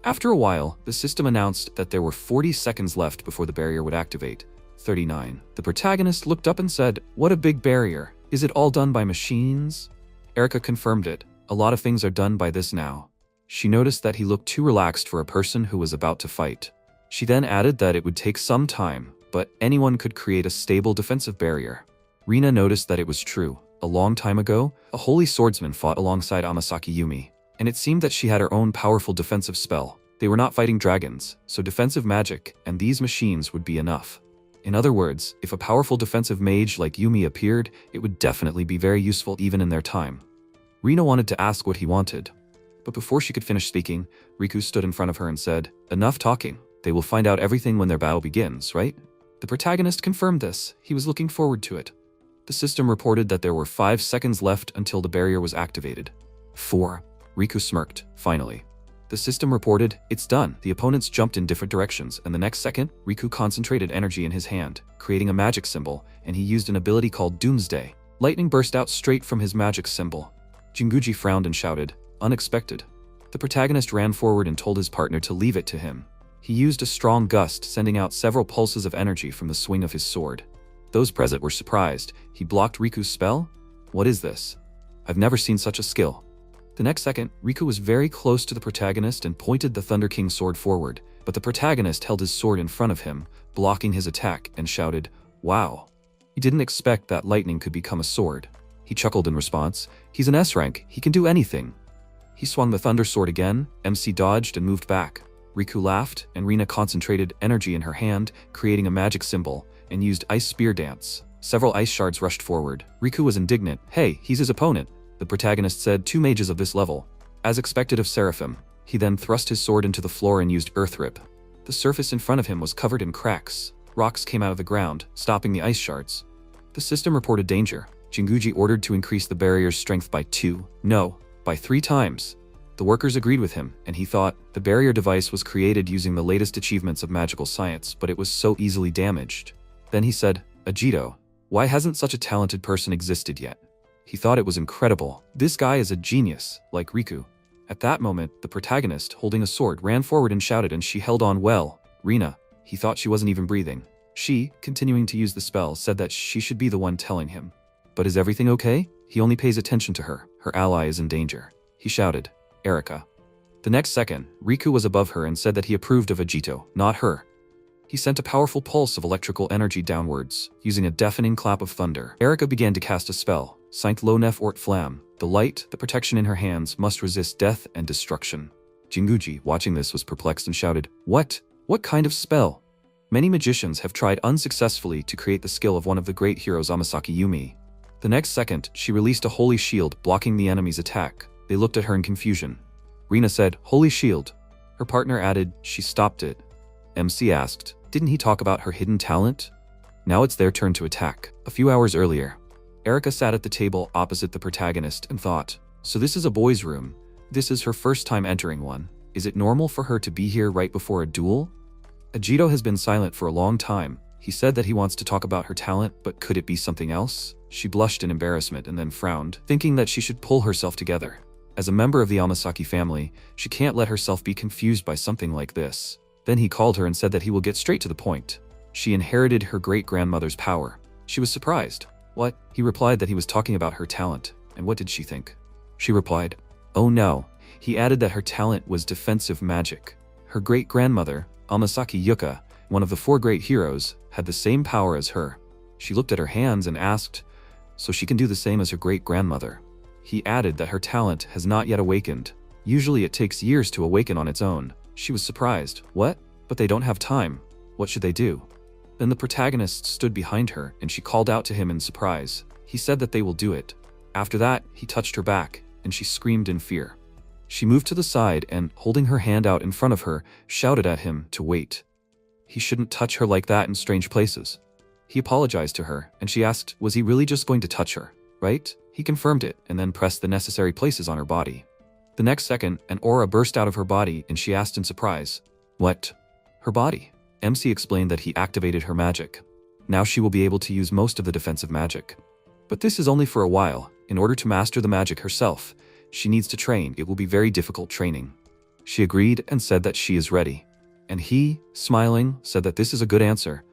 After a while, the system announced that there were 40 seconds left before the barrier would activate. 39. The protagonist looked up and said, what a big barrier. Is it all done by machines? Erika confirmed it. A lot of things are done by this now. She noticed that he looked too relaxed for a person who was about to fight. She then added that it would take some time, but anyone could create a stable defensive barrier. Rina noticed that it was true. A long time ago, a holy swordsman fought alongside Amasaki Yumi, and it seemed that she had her own powerful defensive spell. They were not fighting dragons, so defensive magic and these machines would be enough. In other words, if a powerful defensive mage like Yumi appeared, it would definitely be very useful even in their time. Rina wanted to ask what he wanted. But before she could finish speaking, Riku stood in front of her and said, enough talking. They will find out everything when their battle begins, right? The protagonist confirmed this. He was looking forward to it. The system reported that there were 5 seconds left until the barrier was activated. 4. Riku smirked, finally. The system reported, it's done. The opponents jumped in different directions, and the next second, Riku concentrated energy in his hand, creating a magic symbol, and he used an ability called Doomsday. Lightning burst out straight from his magic symbol. Jinguji frowned and shouted, unexpected. The protagonist ran forward and told his partner to leave it to him. He used a strong gust, sending out several pulses of energy from the swing of his sword. Those present were surprised. He blocked Riku's spell? What is this? I've never seen such a skill. The next second, Riku was very close to the protagonist and pointed the Thunder King sword forward, but the protagonist held his sword in front of him, blocking his attack, and shouted, wow. He didn't expect that lightning could become a sword. He chuckled in response, he's an S rank, he can do anything. He swung the thunder sword again, MC dodged and moved back. Riku laughed, and Rina concentrated energy in her hand, creating a magic symbol, and used Ice Spear Dance. Several ice shards rushed forward. Riku was indignant. Hey, he's his opponent. The protagonist said 2 mages of this level. As expected of Seraphim, he then thrust his sword into the floor and used Earth Rip. The surface in front of him was covered in cracks. Rocks came out of the ground, stopping the ice shards. The system reported danger. Jinguji ordered to increase the barrier's strength by 2. No. By 3 times. The workers agreed with him, and he thought the barrier device was created using the latest achievements of magical science, but it was so easily damaged. Then he said, Ajito, why hasn't such a talented person existed yet? He thought it was incredible. This guy is a genius, like Riku. At that moment, the protagonist, holding a sword, ran forward and shouted, and she held on well. Rina. He thought she wasn't even breathing. She, continuing to use the spell, said that she should be the one telling him. But is everything okay? He only pays attention to her. Her ally is in danger. He shouted, Erika. The next second, Riku was above her and said that he approved of Ajito, not her. He sent a powerful pulse of electrical energy downwards, using a deafening clap of thunder. Erika began to cast a spell, Saint Lo Nef Ort Flam. The light, the protection in her hands, must resist death and destruction. Jinguji, watching this, was perplexed and shouted, What? What kind of spell? Many magicians have tried unsuccessfully to create the skill of one of the great heroes Amasaki Yumi. The next second, she released a holy shield, blocking the enemy's attack. They looked at her in confusion. Rina said, Holy shield. Her partner added, she stopped it. MC asked, didn't he talk about her hidden talent? Now it's their turn to attack. A few hours earlier, Erika sat at the table opposite the protagonist and thought, so this is a boy's room. This is her first time entering one. Is it normal for her to be here right before a duel? Ajito has been silent for a long time. He said that he wants to talk about her talent, but could it be something else? She blushed in embarrassment and then frowned, thinking that she should pull herself together. As a member of the Amasaki family, she can't let herself be confused by something like this. Then he called her and said that he will get straight to the point. She inherited her great-grandmother's power. She was surprised. What? He replied that he was talking about her talent. And what did she think? She replied, oh no. He added that her talent was defensive magic. Her great-grandmother, Amasaki Yuka, one of the 4 great heroes, had the same power as her. She looked at her hands and asked, so she can do the same as her great-grandmother. He added that her talent has not yet awakened. Usually it takes years to awaken on its own. She was surprised. What? But they don't have time. What should they do? Then the protagonist stood behind her and she called out to him in surprise. He said that they will do it. After that, he touched her back and she screamed in fear. She moved to the side and, holding her hand out in front of her, shouted at him to wait. He shouldn't touch her like that in strange places. He apologized to her and she asked, was he really just going to touch her, right? He confirmed it and then pressed the necessary places on her body. The next second, an aura burst out of her body and she asked in surprise, what? Her body. MC explained that he activated her magic. Now she will be able to use most of the defensive magic. But this is only for a while. In order to master the magic herself, she needs to train. It will be very difficult training. She agreed and said that she is ready. And he, smiling, said that this is a good answer.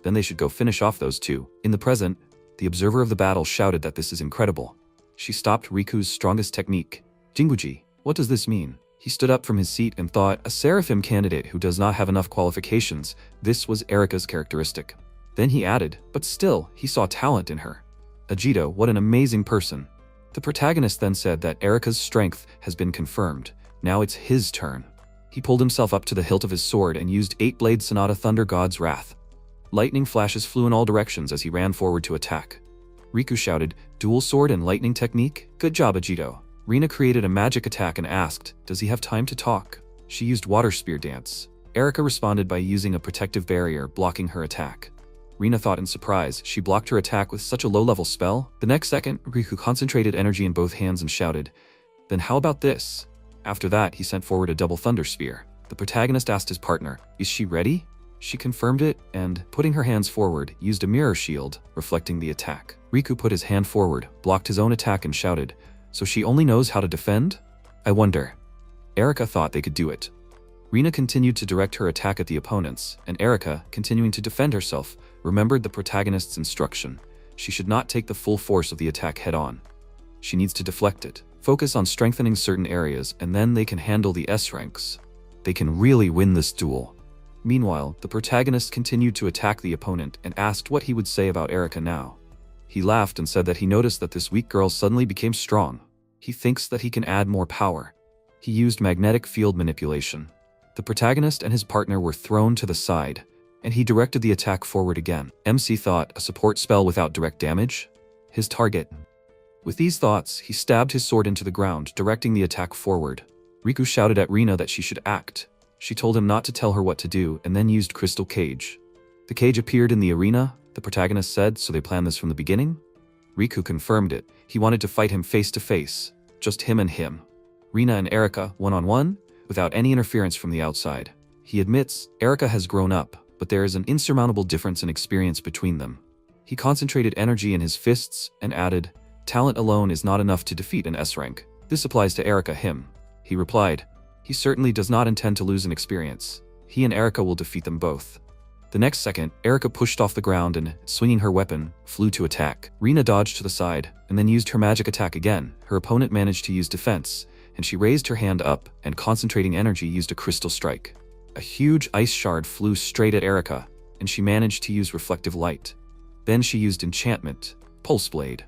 Then they should go finish off those 2. In the present, the observer of the battle shouted that this is incredible. She stopped Riku's strongest technique. Jinguji, what does this mean? He stood up from his seat and thought, a seraphim candidate who does not have enough qualifications. This was Erika's characteristic. Then he added, but still, he saw talent in her. Ajito, what an amazing person. The protagonist then said that Erika's strength has been confirmed. Now it's his turn. He pulled himself up to the hilt of his sword and used 8-blade Sonata Thunder God's Wrath. Lightning flashes flew in all directions as he ran forward to attack. Riku shouted, dual sword and lightning technique? Good job, Ajito. Rina created a magic attack and asked, does he have time to talk? She used water spear dance. Erika responded by using a protective barrier, blocking her attack. Rina thought in surprise, she blocked her attack with such a low-level spell. The next second, Riku concentrated energy in both hands and shouted, then how about this? After that, he sent forward a double thunder spear. The protagonist asked his partner, is she ready? She confirmed it and, putting her hands forward, used a mirror shield, reflecting the attack. Riku put his hand forward, blocked his own attack and shouted, so she only knows how to defend? I wonder. Erika thought they could do it. Rina continued to direct her attack at the opponents, and Erika, continuing to defend herself, remembered the protagonist's instruction. She should not take the full force of the attack head-on. She needs to deflect it, focus on strengthening certain areas, and then they can handle the S ranks. They can really win this duel. Meanwhile, the protagonist continued to attack the opponent and asked what he would say about Erika now. He laughed and said that he noticed that this weak girl suddenly became strong. He thinks that he can add more power. He used magnetic field manipulation. The protagonist and his partner were thrown to the side, and he directed the attack forward again. MC thought, a support spell without direct damage? His target. With these thoughts, he stabbed his sword into the ground, directing the attack forward. Riku shouted at Rina that she should act. She told him not to tell her what to do and then used Crystal Cage. The cage appeared in the arena, the protagonist said, so they planned this from the beginning? Riku confirmed it. He wanted to fight him face to face, just him and him. Rina and Erika, one-on-one, without any interference from the outside. He admits, Erika has grown up, but there is an insurmountable difference in experience between them. He concentrated energy in his fists and added, talent alone is not enough to defeat an S rank. This applies to Erika him. He replied, he certainly does not intend to lose an experience. He and Erika will defeat them both. The next second, Erika pushed off the ground and, swinging her weapon, flew to attack. Rina dodged to the side, and then used her magic attack again. Her opponent managed to use defense, and she raised her hand up, and concentrating energy used a crystal strike. A huge ice shard flew straight at Erika, and she managed to use reflective light. Then she used enchantment, Pulse Blade.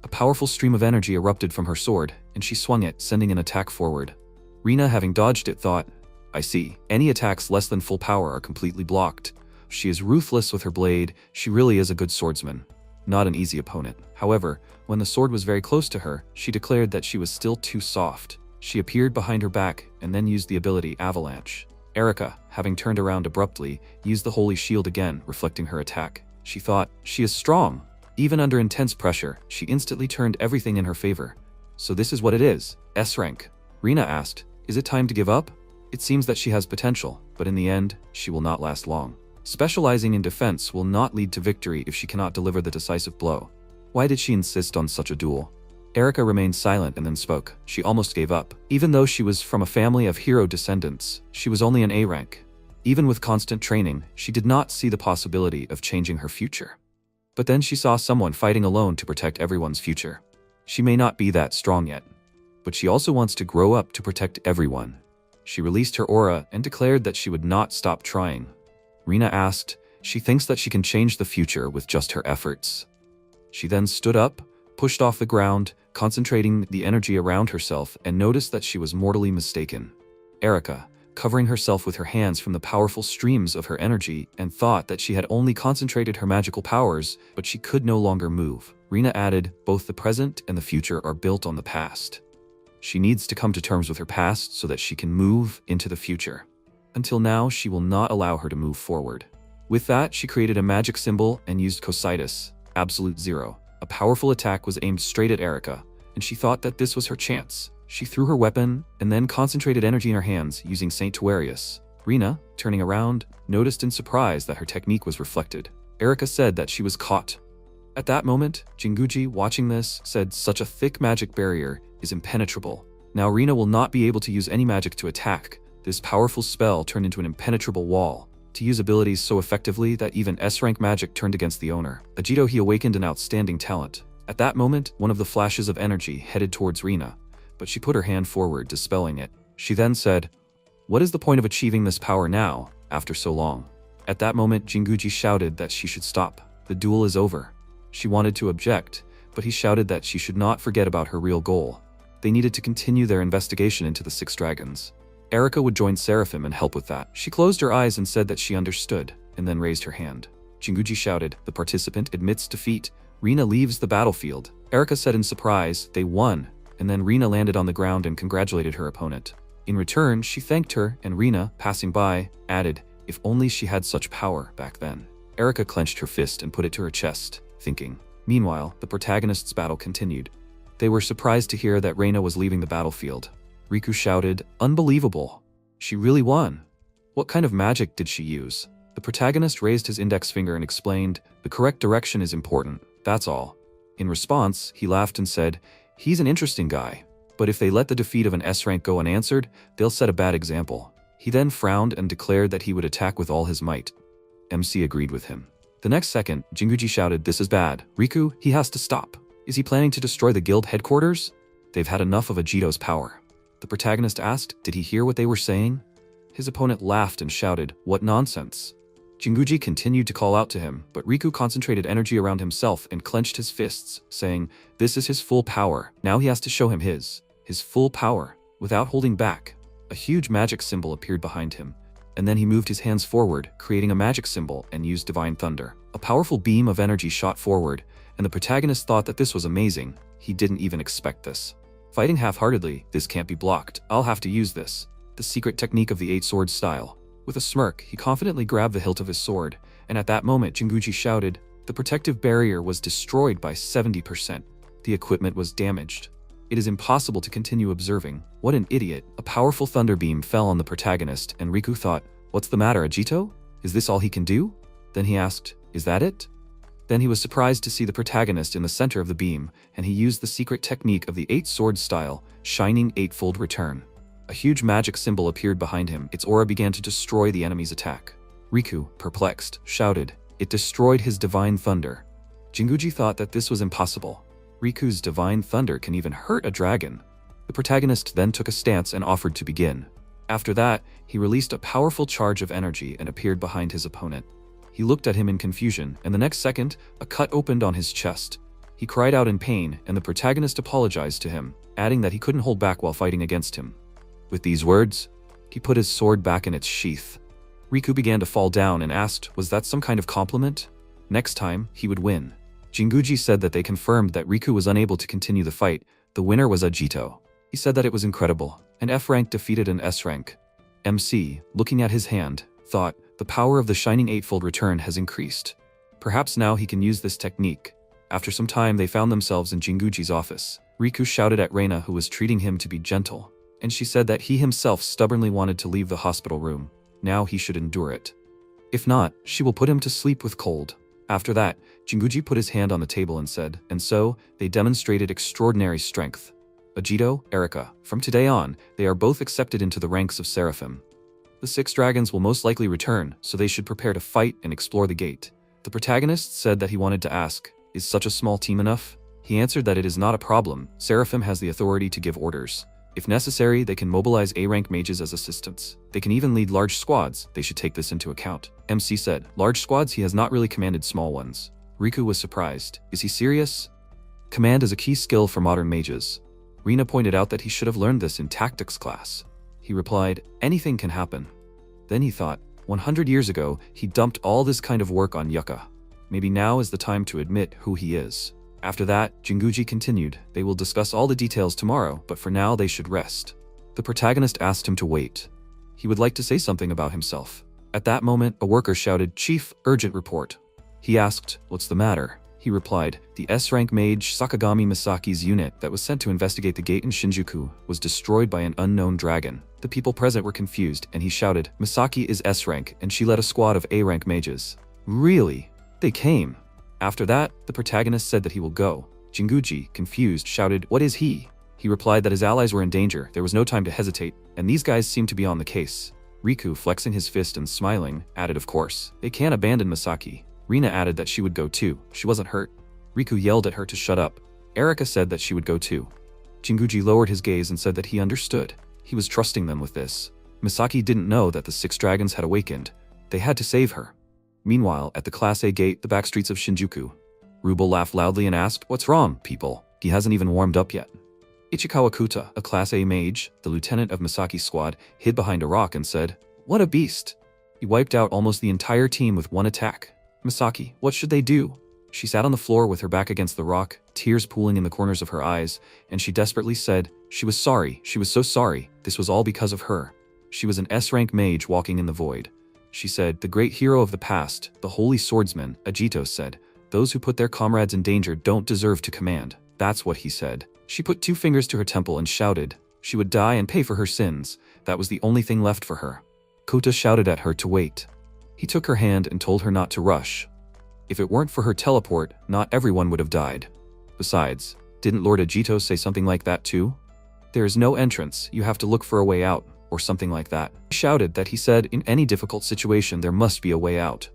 A powerful stream of energy erupted from her sword, and she swung it, sending an attack forward. Rina, having dodged it, thought, I see. Any attacks less than full power are completely blocked. She is ruthless with her blade. She really is a good swordsman. Not an easy opponent. However, when the sword was very close to her, she declared that she was still too soft. She appeared behind her back and then used the ability Avalanche. Erika, having turned around abruptly, used the Holy Shield again, reflecting her attack. She thought, she is strong. Even under intense pressure, she instantly turned everything in her favor. So this is what it is, S rank. Rina asked, is it time to give up? It seems that she has potential, but in the end, she will not last long. Specializing in defense will not lead to victory if she cannot deliver the decisive blow. Why did she insist on such a duel? Erica remained silent and then spoke. She almost gave up. Even though she was from a family of hero descendants, she was only an A rank. Even with constant training, she did not see the possibility of changing her future. But then she saw someone fighting alone to protect everyone's future. She may not be that strong yet, but she also wants to grow up to protect everyone. She released her aura and declared that she would not stop trying. Rina asked, she thinks that she can change the future with just her efforts. She then stood up, pushed off the ground, concentrating the energy around herself, and noticed that she was mortally mistaken. Erica, covering herself with her hands from the powerful streams of her energy, and thought that she had only concentrated her magical powers, but she could no longer move. Rina added, both the present and the future are built on the past. She needs to come to terms with her past so that she can move into the future. Until now, she will not allow her to move forward. With that, she created a magic symbol and used Cositus, Absolute Zero. A powerful attack was aimed straight at Erica, and she thought that this was her chance. She threw her weapon and then concentrated energy in her hands using Sanctuarius. Rina, turning around, noticed in surprise that her technique was reflected. Erica said that she was caught. At that moment, Jinguji, watching this, said such a thick magic barrier is impenetrable. Now Rina will not be able to use any magic to attack. This powerful spell turned into an impenetrable wall. To use abilities so effectively that even S-rank magic turned against the owner. Ajito, he awakened an outstanding talent. At that moment, one of the flashes of energy headed towards Rina, but she put her hand forward, dispelling it. She then said, what is the point of achieving this power now, after so long? At that moment, Jinguji shouted that she should stop. The duel is over. She wanted to object, but he shouted that she should not forget about her real goal. They needed to continue their investigation into the 6 dragons. Erica would join Seraphim and help with that. She closed her eyes and said that she understood, and then raised her hand. Jinguji shouted, the participant admits defeat. Rina leaves the battlefield. Erica said in surprise, they won, and then Rina landed on the ground and congratulated her opponent. In return, she thanked her, and Rina, passing by, added, if only she had such power back then. Erica clenched her fist and put it to her chest, thinking. Meanwhile, the protagonists' battle continued. They were surprised to hear that Rina was leaving the battlefield. Riku shouted, unbelievable. She really won. What kind of magic did she use? The protagonist raised his index finger and explained, the correct direction is important, that's all. In response, he laughed and said, he's an interesting guy, but if they let the defeat of an S-rank go unanswered, they'll set a bad example. He then frowned and declared that he would attack with all his might. MC agreed with him. The next second, Jinguji shouted, this is bad. Riku, he has to stop. Is he planning to destroy the guild headquarters? They've had enough of Ajito's power. The protagonist asked, did he hear what they were saying? His opponent laughed and shouted, what nonsense. Jinguji continued to call out to him, but Riku concentrated energy around himself and clenched his fists, saying, this is his full power. Now he has to show him his full power. Without holding back, a huge magic symbol appeared behind him, and then he moved his hands forward, creating a magic symbol and used Divine Thunder. A powerful beam of energy shot forward, and the protagonist thought that this was amazing. He didn't even expect this. Fighting half-heartedly, this can't be blocked. I'll have to use this. The secret technique of the 8 swords style. With a smirk, he confidently grabbed the hilt of his sword, and at that moment Jinguji shouted, the protective barrier was destroyed by 70%. The equipment was damaged. It is impossible to continue observing. What an idiot. A powerful thunder beam fell on the protagonist, and Riku thought, what's the matter, Ajito? Is this all he can do? Then he asked, is that it? Then he was surprised to see the protagonist in the center of the beam, and he used the secret technique of the 8 swords style, Shining Eightfold Return. A huge magic symbol appeared behind him. Its aura began to destroy the enemy's attack. Riku, perplexed, shouted, it destroyed his Divine Thunder. Jinguji thought that this was impossible. Riku's Divine Thunder can even hurt a dragon. The protagonist then took a stance and offered to begin. After that, he released a powerful charge of energy and appeared behind his opponent. He looked at him in confusion, and the next second, a cut opened on his chest. He cried out in pain, and the protagonist apologized to him, adding that he couldn't hold back while fighting against him. With these words, he put his sword back in its sheath. Riku began to fall down and asked, was that some kind of compliment? Next time, he would win. Jinguji said that they confirmed that Riku was unable to continue the fight. The winner was Ajito. He said that it was incredible. An F rank defeated an S rank. MC, looking at his hand, thought, the power of the Shining Eightfold Return has increased. Perhaps now he can use this technique. After some time, they found themselves in Jinguji's office. Riku shouted at Reina, who was treating him to be gentle, and she said that he himself stubbornly wanted to leave the hospital room. Now he should endure it. If not, she will put him to sleep with cold. After that, Jinguji put his hand on the table and said, and so, they demonstrated extraordinary strength. Ajito, Erika, from today on, they are both accepted into the ranks of Seraphim. The 6 dragons will most likely return, so they should prepare to fight and explore the gate. The protagonist said that he wanted to ask, is such a small team enough? He answered that it is not a problem. Seraphim has the authority to give orders. If necessary, they can mobilize A-rank mages as assistants. They can even lead large squads. They should take this into account. MC said, large squads? He has not really commanded small ones. Riku was surprised. Is he serious? Command is a key skill for modern mages. Rina pointed out that he should have learned this in tactics class. He replied, anything can happen. Then he thought, 100 years ago, he dumped all this kind of work on Yuka. Maybe now is the time to admit who he is. After that, Jinguji continued, they will discuss all the details tomorrow, but for now they should rest. The protagonist asked him to wait. He would like to say something about himself. At that moment, a worker shouted, Chief, urgent report. He asked, what's the matter? He replied, the S-rank mage Sakagami Misaki's unit that was sent to investigate the gate in Shinjuku was destroyed by an unknown dragon. The people present were confused, and he shouted, Misaki is S-rank, and she led a squad of A-rank mages. Really? They came. After that, the protagonist said that he will go. Jinguji, confused, shouted, what is he? He replied that his allies were in danger, there was no time to hesitate, and these guys seemed to be on the case. Riku, flexing his fist and smiling, added, of course, they can't abandon Misaki. Rina added that she would go too, she wasn't hurt. Riku yelled at her to shut up. Erika said that she would go too. Jinguji lowered his gaze and said that he understood. He was trusting them with this. Misaki didn't know that the 6 dragons had awakened. They had to save her. Meanwhile, at the Class A gate, the back streets of Shinjuku, Rubel laughed loudly and asked, what's wrong, people? He hasn't even warmed up yet. Ichikawa Kuta, a Class A mage, the lieutenant of Misaki's squad, hid behind a rock and said, what a beast! He wiped out almost the entire team with one attack. Misaki, what should they do? She sat on the floor with her back against the rock, tears pooling in the corners of her eyes, and she desperately said, she was sorry, she was so sorry, this was all because of her. She was an S-rank mage walking in the void. She said, the great hero of the past, the holy swordsman, Ajito said, those who put their comrades in danger don't deserve to command. That's what he said. She put 2 fingers to her temple and shouted, she would die and pay for her sins. That was the only thing left for her. Kota shouted at her to wait. He took her hand and told her not to rush. If it weren't for her teleport, not everyone would have died. Besides, didn't Lord Ajito say something like that too? There is no entrance, you have to look for a way out, or something like that. He shouted that he said in any difficult situation there must be a way out.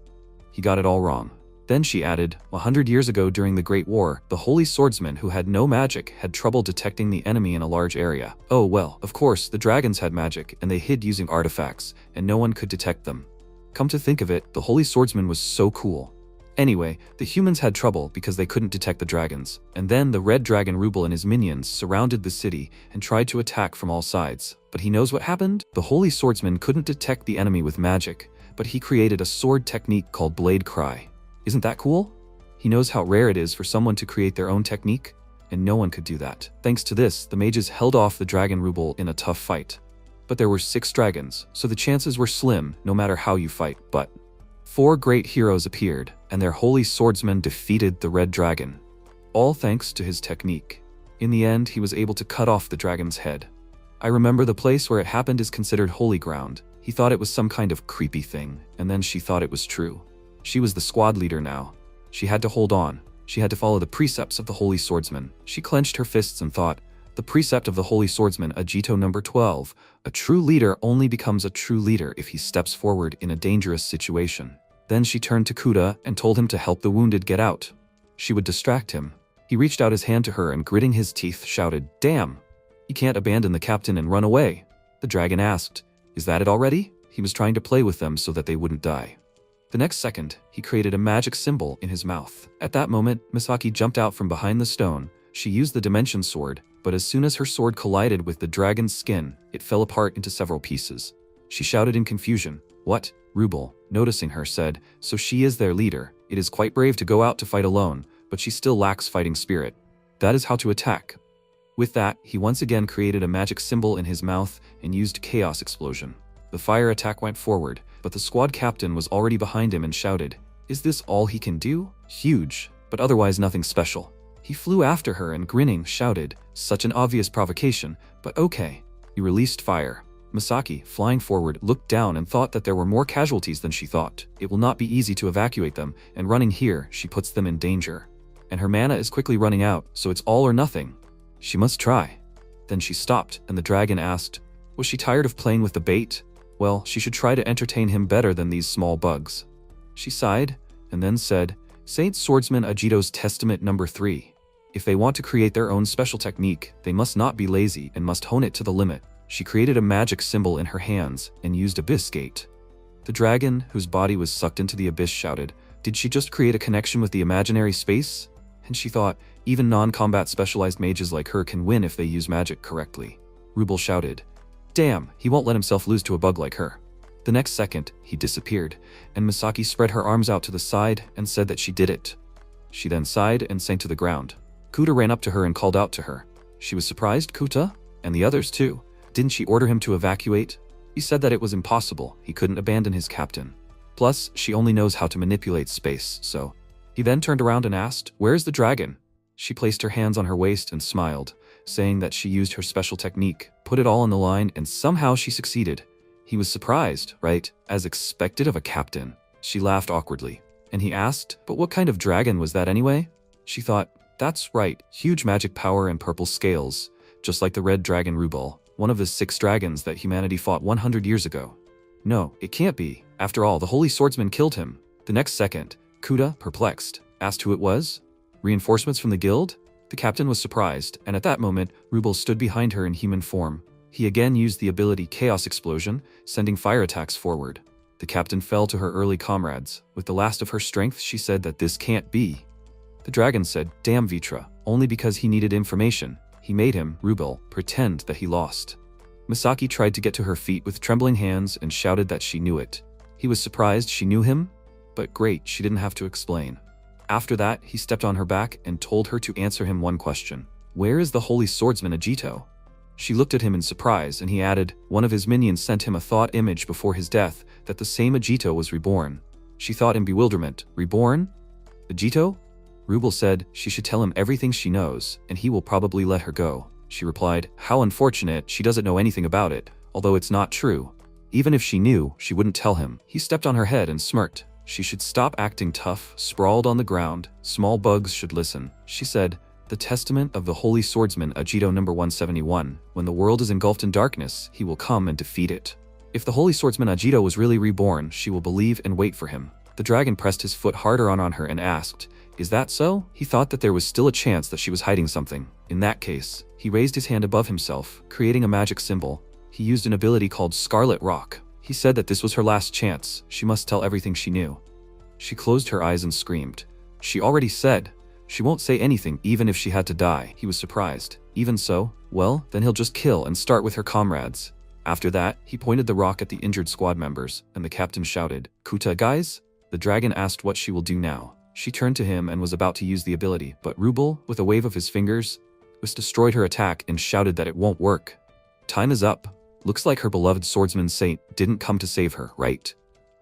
He got it all wrong. Then she added, 100 years ago during the Great War, the holy swordsman who had no magic had trouble detecting the enemy in a large area. Oh well, of course, the dragons had magic, and they hid using artifacts, and no one could detect them. Come to think of it, the holy swordsman was so cool. Anyway, the humans had trouble because they couldn't detect the dragons, and then the red dragon Rubel and his minions surrounded the city and tried to attack from all sides. But he knows what happened? The holy swordsman couldn't detect the enemy with magic, but he created a sword technique called Blade Cry. Isn't that cool? He knows how rare it is for someone to create their own technique, and no one could do that. Thanks to this, the mages held off the dragon Rubel in a tough fight. But there were 6 dragons, so the chances were slim no matter how you fight. But 4 great heroes appeared, and their holy swordsmen defeated the red dragon. All thanks to his technique. In the end, he was able to cut off the dragon's head. I remember the place where it happened is considered holy ground. He thought it was some kind of creepy thing, and then she thought it was true. She was the squad leader now. She had to hold on. She had to follow the precepts of the holy swordsman. She clenched her fists and thought, the precept of the holy swordsman, Ajito number 12, a true leader only becomes a true leader if he steps forward in a dangerous situation. Then she turned to Kuda and told him to help the wounded get out. She would distract him. He reached out his hand to her and gritting his teeth shouted, damn! You can't abandon the captain and run away. The dragon asked, is that it already? He was trying to play with them so that they wouldn't die. The next second, he created a magic symbol in his mouth. At that moment, Misaki jumped out from behind the stone. She used the dimension sword, but as soon as her sword collided with the dragon's skin, it fell apart into several pieces. She shouted in confusion, what? Rubel, noticing her, said, so she is their leader. It is quite brave to go out to fight alone, but she still lacks fighting spirit. That is how to attack. With that, he once again created a magic symbol in his mouth and used Chaos Explosion. The fire attack went forward, but the squad captain was already behind him and shouted, Is this all he can do? Huge, but otherwise nothing special. He flew after her and grinning shouted, such an obvious provocation, but okay. He released fire. Misaki, flying forward, looked down and thought that there were more casualties than she thought. It will not be easy to evacuate them, and running here, she puts them in danger. And her mana is quickly running out, so it's all or nothing. She must try. Then she stopped, and the dragon asked, was she tired of playing with the bait? Well, she should try to entertain him better than these small bugs. She sighed, and then said, Saint Swordsman Ajito's Testament number 3. If they want to create their own special technique, they must not be lazy and must hone it to the limit. She created a magic symbol in her hands and used Abyss Gate. The dragon, whose body was sucked into the abyss, shouted, did she just create a connection with the imaginary space? And she thought, even non-combat specialized mages like her can win if they use magic correctly. Rubel shouted, damn, he won't let himself lose to a bug like her. The next second, he disappeared, and Misaki spread her arms out to the side and said that she did it. She then sighed and sank to the ground. Kuta ran up to her and called out to her. She was surprised, Kuta? And the others too. Didn't she order him to evacuate? He said that it was impossible, he couldn't abandon his captain. Plus, she only knows how to manipulate space, so... He then turned around and asked, where's the dragon? She placed her hands on her waist and smiled, saying that she used her special technique, put it all on the line, and somehow she succeeded. He was surprised, right? As expected of a captain. She laughed awkwardly. And he asked, but what kind of dragon was that anyway? She thought, that's right, huge magic power and purple scales, just like the red dragon Rubel, one of the 6 dragons that humanity fought 100 years ago. No, it can't be. After all, the holy swordsman killed him. The next second, Kuta, perplexed, asked who it was. Reinforcements from the guild? The captain was surprised, and at that moment, Rubel stood behind her in human form. He again used the ability Chaos Explosion, sending fire attacks forward. The captain fell to her early comrades. With the last of her strength, she said that this can't be. The dragon said, damn Vitra, only because he needed information. He made him, Rubel, pretend that he lost. Misaki tried to get to her feet with trembling hands and shouted that she knew it. He was surprised she knew him, but great, she didn't have to explain. After that, he stepped on her back and told her to answer him one question. Where is the holy swordsman Ajito? She looked at him in surprise and he added, one of his minions sent him a thought image before his death that the same Ajito was reborn. She thought in bewilderment, reborn? Ajito? Rubel said she should tell him everything she knows and he will probably let her go. She replied, how unfortunate, she doesn't know anything about it, although it's not true. Even if she knew, she wouldn't tell him. He stepped on her head and smirked. She should stop acting tough, sprawled on the ground. Small bugs should listen. She said, the testament of the holy swordsman Ajito number 171. When the world is engulfed in darkness, he will come and defeat it. If the holy swordsman Ajito was really reborn, she will believe and wait for him. The dragon pressed his foot harder on her and asked, is that so? He thought that there was still a chance that she was hiding something. In that case, he raised his hand above himself, creating a magic symbol. He used an ability called Scarlet Rock. He said that this was her last chance. She must tell everything she knew. She closed her eyes and screamed. She already said. She won't say anything even if she had to die. He was surprised. Even so, well, then he'll just kill and start with her comrades. After that, he pointed the rock at the injured squad members, and the captain shouted, Kuta, guys? The dragon asked what she will do now. She turned to him and was about to use the ability, but Rubel, with a wave of his fingers, destroyed her attack and shouted that it won't work. Time is up. Looks like her beloved swordsman saint didn't come to save her, right?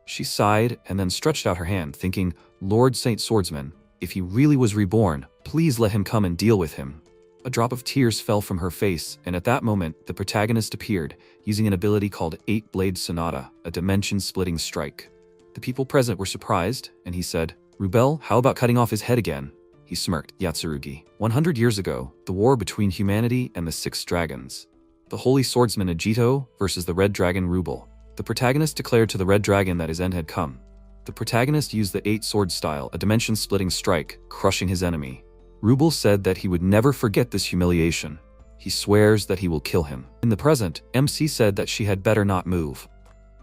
She sighed and then stretched out her hand, thinking, Lord Saint Swordsman, if he really was reborn, please let him come and deal with him. A drop of tears fell from her face, and at that moment, the protagonist appeared, using an ability called 8-Blade Sonata, a dimension-splitting strike. The people present were surprised, and he said, Rubel, how about cutting off his head again? He smirked, Yatsurugi. 100 years ago, the war between humanity and the 6 dragons. The holy swordsman Ajito versus the red dragon Rubel. The protagonist declared to the red dragon that his end had come. The protagonist used the 8-sword style, a dimension-splitting strike, crushing his enemy. Rubel said that he would never forget this humiliation. He swears that he will kill him. In the present, MC said that she had better not move.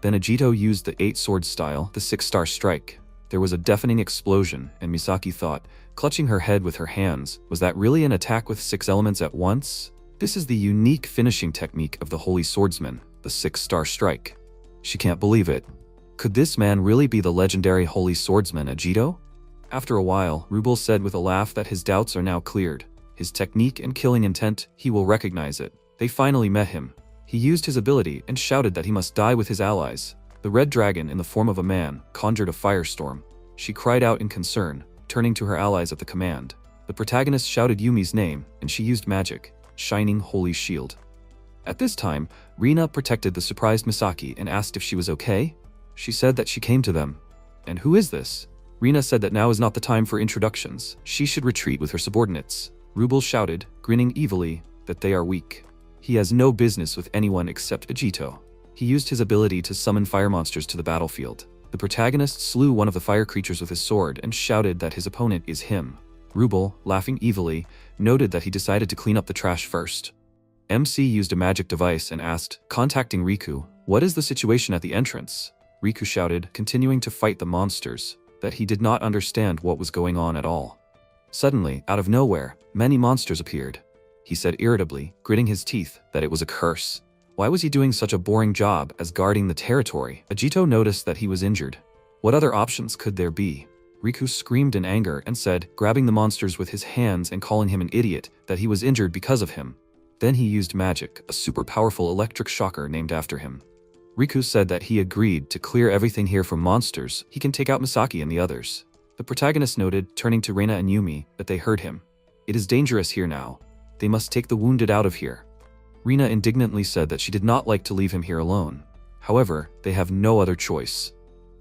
Then Ajito used the 8-sword style, the 6-star strike. There was a deafening explosion, and Misaki thought, clutching her head with her hands, was that really an attack with 6 elements at once? This is the unique finishing technique of the Holy Swordsman, the 6-star strike. She can't believe it. Could this man really be the legendary Holy Swordsman Ajito? After a while, Rubel said with a laugh that his doubts are now cleared. His technique and killing intent, he will recognize it. They finally met him. He used his ability and shouted that he must die with his allies. The red dragon, in the form of a man, conjured a firestorm. She cried out in concern, turning to her allies at the command. The protagonist shouted Yumi's name, and she used magic, Shining Holy Shield. At this time, Rina protected the surprised Misaki and asked if she was okay. She said that she came to them. And who is this? Rina said that now is not the time for introductions. She should retreat with her subordinates. Ruble shouted, grinning evilly, that they are weak. He has no business with anyone except Ajito. He used his ability to summon fire monsters to the battlefield. The protagonist slew one of the fire creatures with his sword and shouted that his opponent is him. Ruble, laughing evilly, noted that he decided to clean up the trash first. MC used a magic device and asked, contacting Riku, "What is the situation at the entrance?" Riku shouted, continuing to fight the monsters, that he did not understand what was going on at all. Suddenly, out of nowhere, many monsters appeared. He said irritably, gritting his teeth, that it was a curse. Why was he doing such a boring job as guarding the territory? Ajito noticed that he was injured. What other options could there be? Riku screamed in anger and said, grabbing the monsters with his hands and calling him an idiot, that he was injured because of him. Then he used magic, a super powerful electric shocker named after him. Riku said that he agreed to clear everything here from monsters. He can take out Misaki and the others. The protagonist noted, turning to Reina and Yumi, that they heard him. It is dangerous here now. They must take the wounded out of here. Rina indignantly said that she did not like to leave him here alone. However, they have no other choice.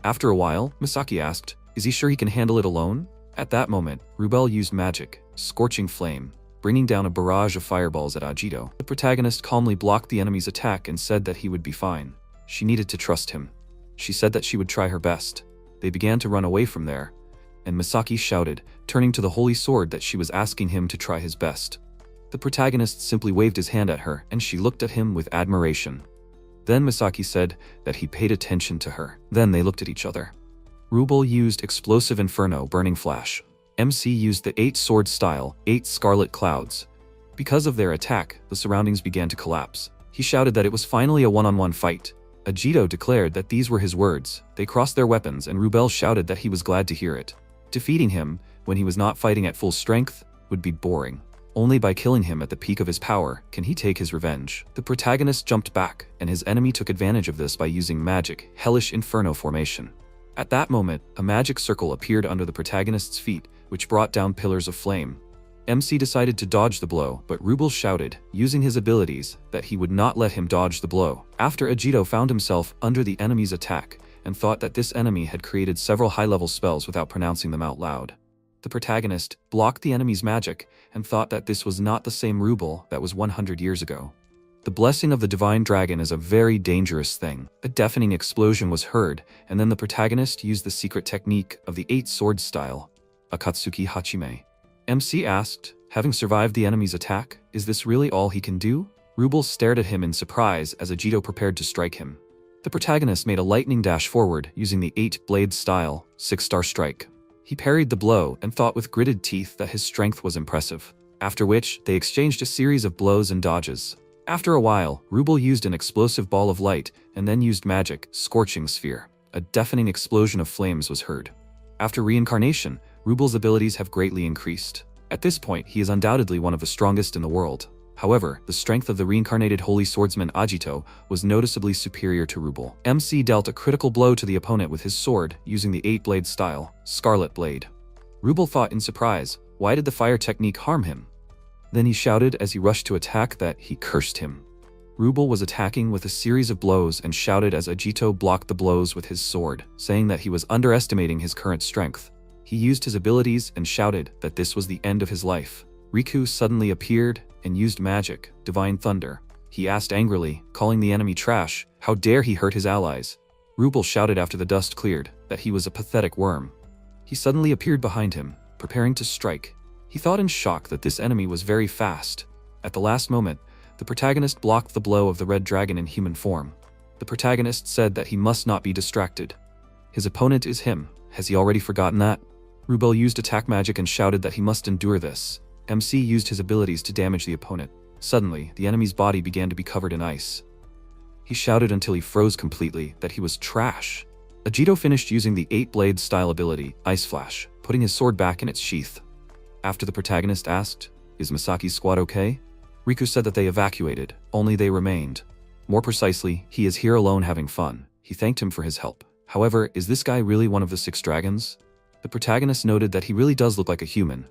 After a while, Misaki asked, is he sure he can handle it alone? At that moment, Rubel used magic, Scorching Flame, bringing down a barrage of fireballs at Ajito. The protagonist calmly blocked the enemy's attack and said that he would be fine. She needed to trust him. She said that she would try her best. They began to run away from there, and Misaki shouted, turning to the holy sword, that she was asking him to try his best. The protagonist simply waved his hand at her, and she looked at him with admiration. Then Misaki said that he paid attention to her. Then they looked at each other. Rubel used Explosive Inferno Burning Flash. MC used the 8-sword style, 8 Scarlet Clouds. Because of their attack, the surroundings began to collapse. He shouted that it was finally a one-on-one fight. Ajito declared that these were his words. They crossed their weapons, and Rubel shouted that he was glad to hear it. Defeating him, when he was not fighting at full strength, would be boring. Only by killing him at the peak of his power can he take his revenge. The protagonist jumped back, and his enemy took advantage of this by using magic, Hellish Inferno formation. At that moment, a magic circle appeared under the protagonist's feet, which brought down pillars of flame. MC decided to dodge the blow, but Rubel shouted, using his abilities, that he would not let him dodge the blow. After Ajito found himself under the enemy's attack, and thought that this enemy had created several high-level spells without pronouncing them out loud. The protagonist blocked the enemy's magic, and thought that this was not the same Rubel that was 100 years ago. The blessing of the divine dragon is a very dangerous thing. A deafening explosion was heard, and then the protagonist used the secret technique of the 8-sword style, Akatsuki Hachime. MC asked, having survived the enemy's attack, is this really all he can do? Rubel stared at him in surprise as Ajito prepared to strike him. The protagonist made a lightning dash forward using the 8-blade style, 6-star strike. He parried the blow and thought with gritted teeth that his strength was impressive. After which, they exchanged a series of blows and dodges. After a while, Rubel used an explosive ball of light and then used magic, Scorching Sphere. A deafening explosion of flames was heard. After reincarnation, Rubel's abilities have greatly increased. At this point, he is undoubtedly one of the strongest in the world. However, the strength of the reincarnated holy swordsman Ajito was noticeably superior to Rubel. MC dealt a critical blow to the opponent with his sword using the 8-blade style, Scarlet Blade. Rubel thought in surprise, why did the fire technique harm him? Then he shouted as he rushed to attack that he cursed him. Rubel was attacking with a series of blows and shouted as Ajito blocked the blows with his sword, saying that he was underestimating his current strength. He used his abilities and shouted that this was the end of his life. Riku suddenly appeared and used magic, Divine Thunder. He asked angrily, calling the enemy trash, how dare he hurt his allies? Rubel shouted after the dust cleared that he was a pathetic worm. He suddenly appeared behind him, preparing to strike. He thought in shock that this enemy was very fast. At the last moment, the protagonist blocked the blow of the red dragon in human form. The protagonist said that he must not be distracted. His opponent is him. Has he already forgotten that? Rubel used attack magic and shouted that he must endure this. MC used his abilities to damage the opponent. Suddenly, the enemy's body began to be covered in ice. He shouted until he froze completely that he was trash. Ajito finished using the 8-blade style ability, Ice Flash, putting his sword back in its sheath. After the protagonist asked, is Misaki's squad okay? Riku said that they evacuated, only they remained. More precisely, he is here alone having fun. He thanked him for his help. However, is this guy really one of the 6 dragons? The protagonist noted that he really does look like a human.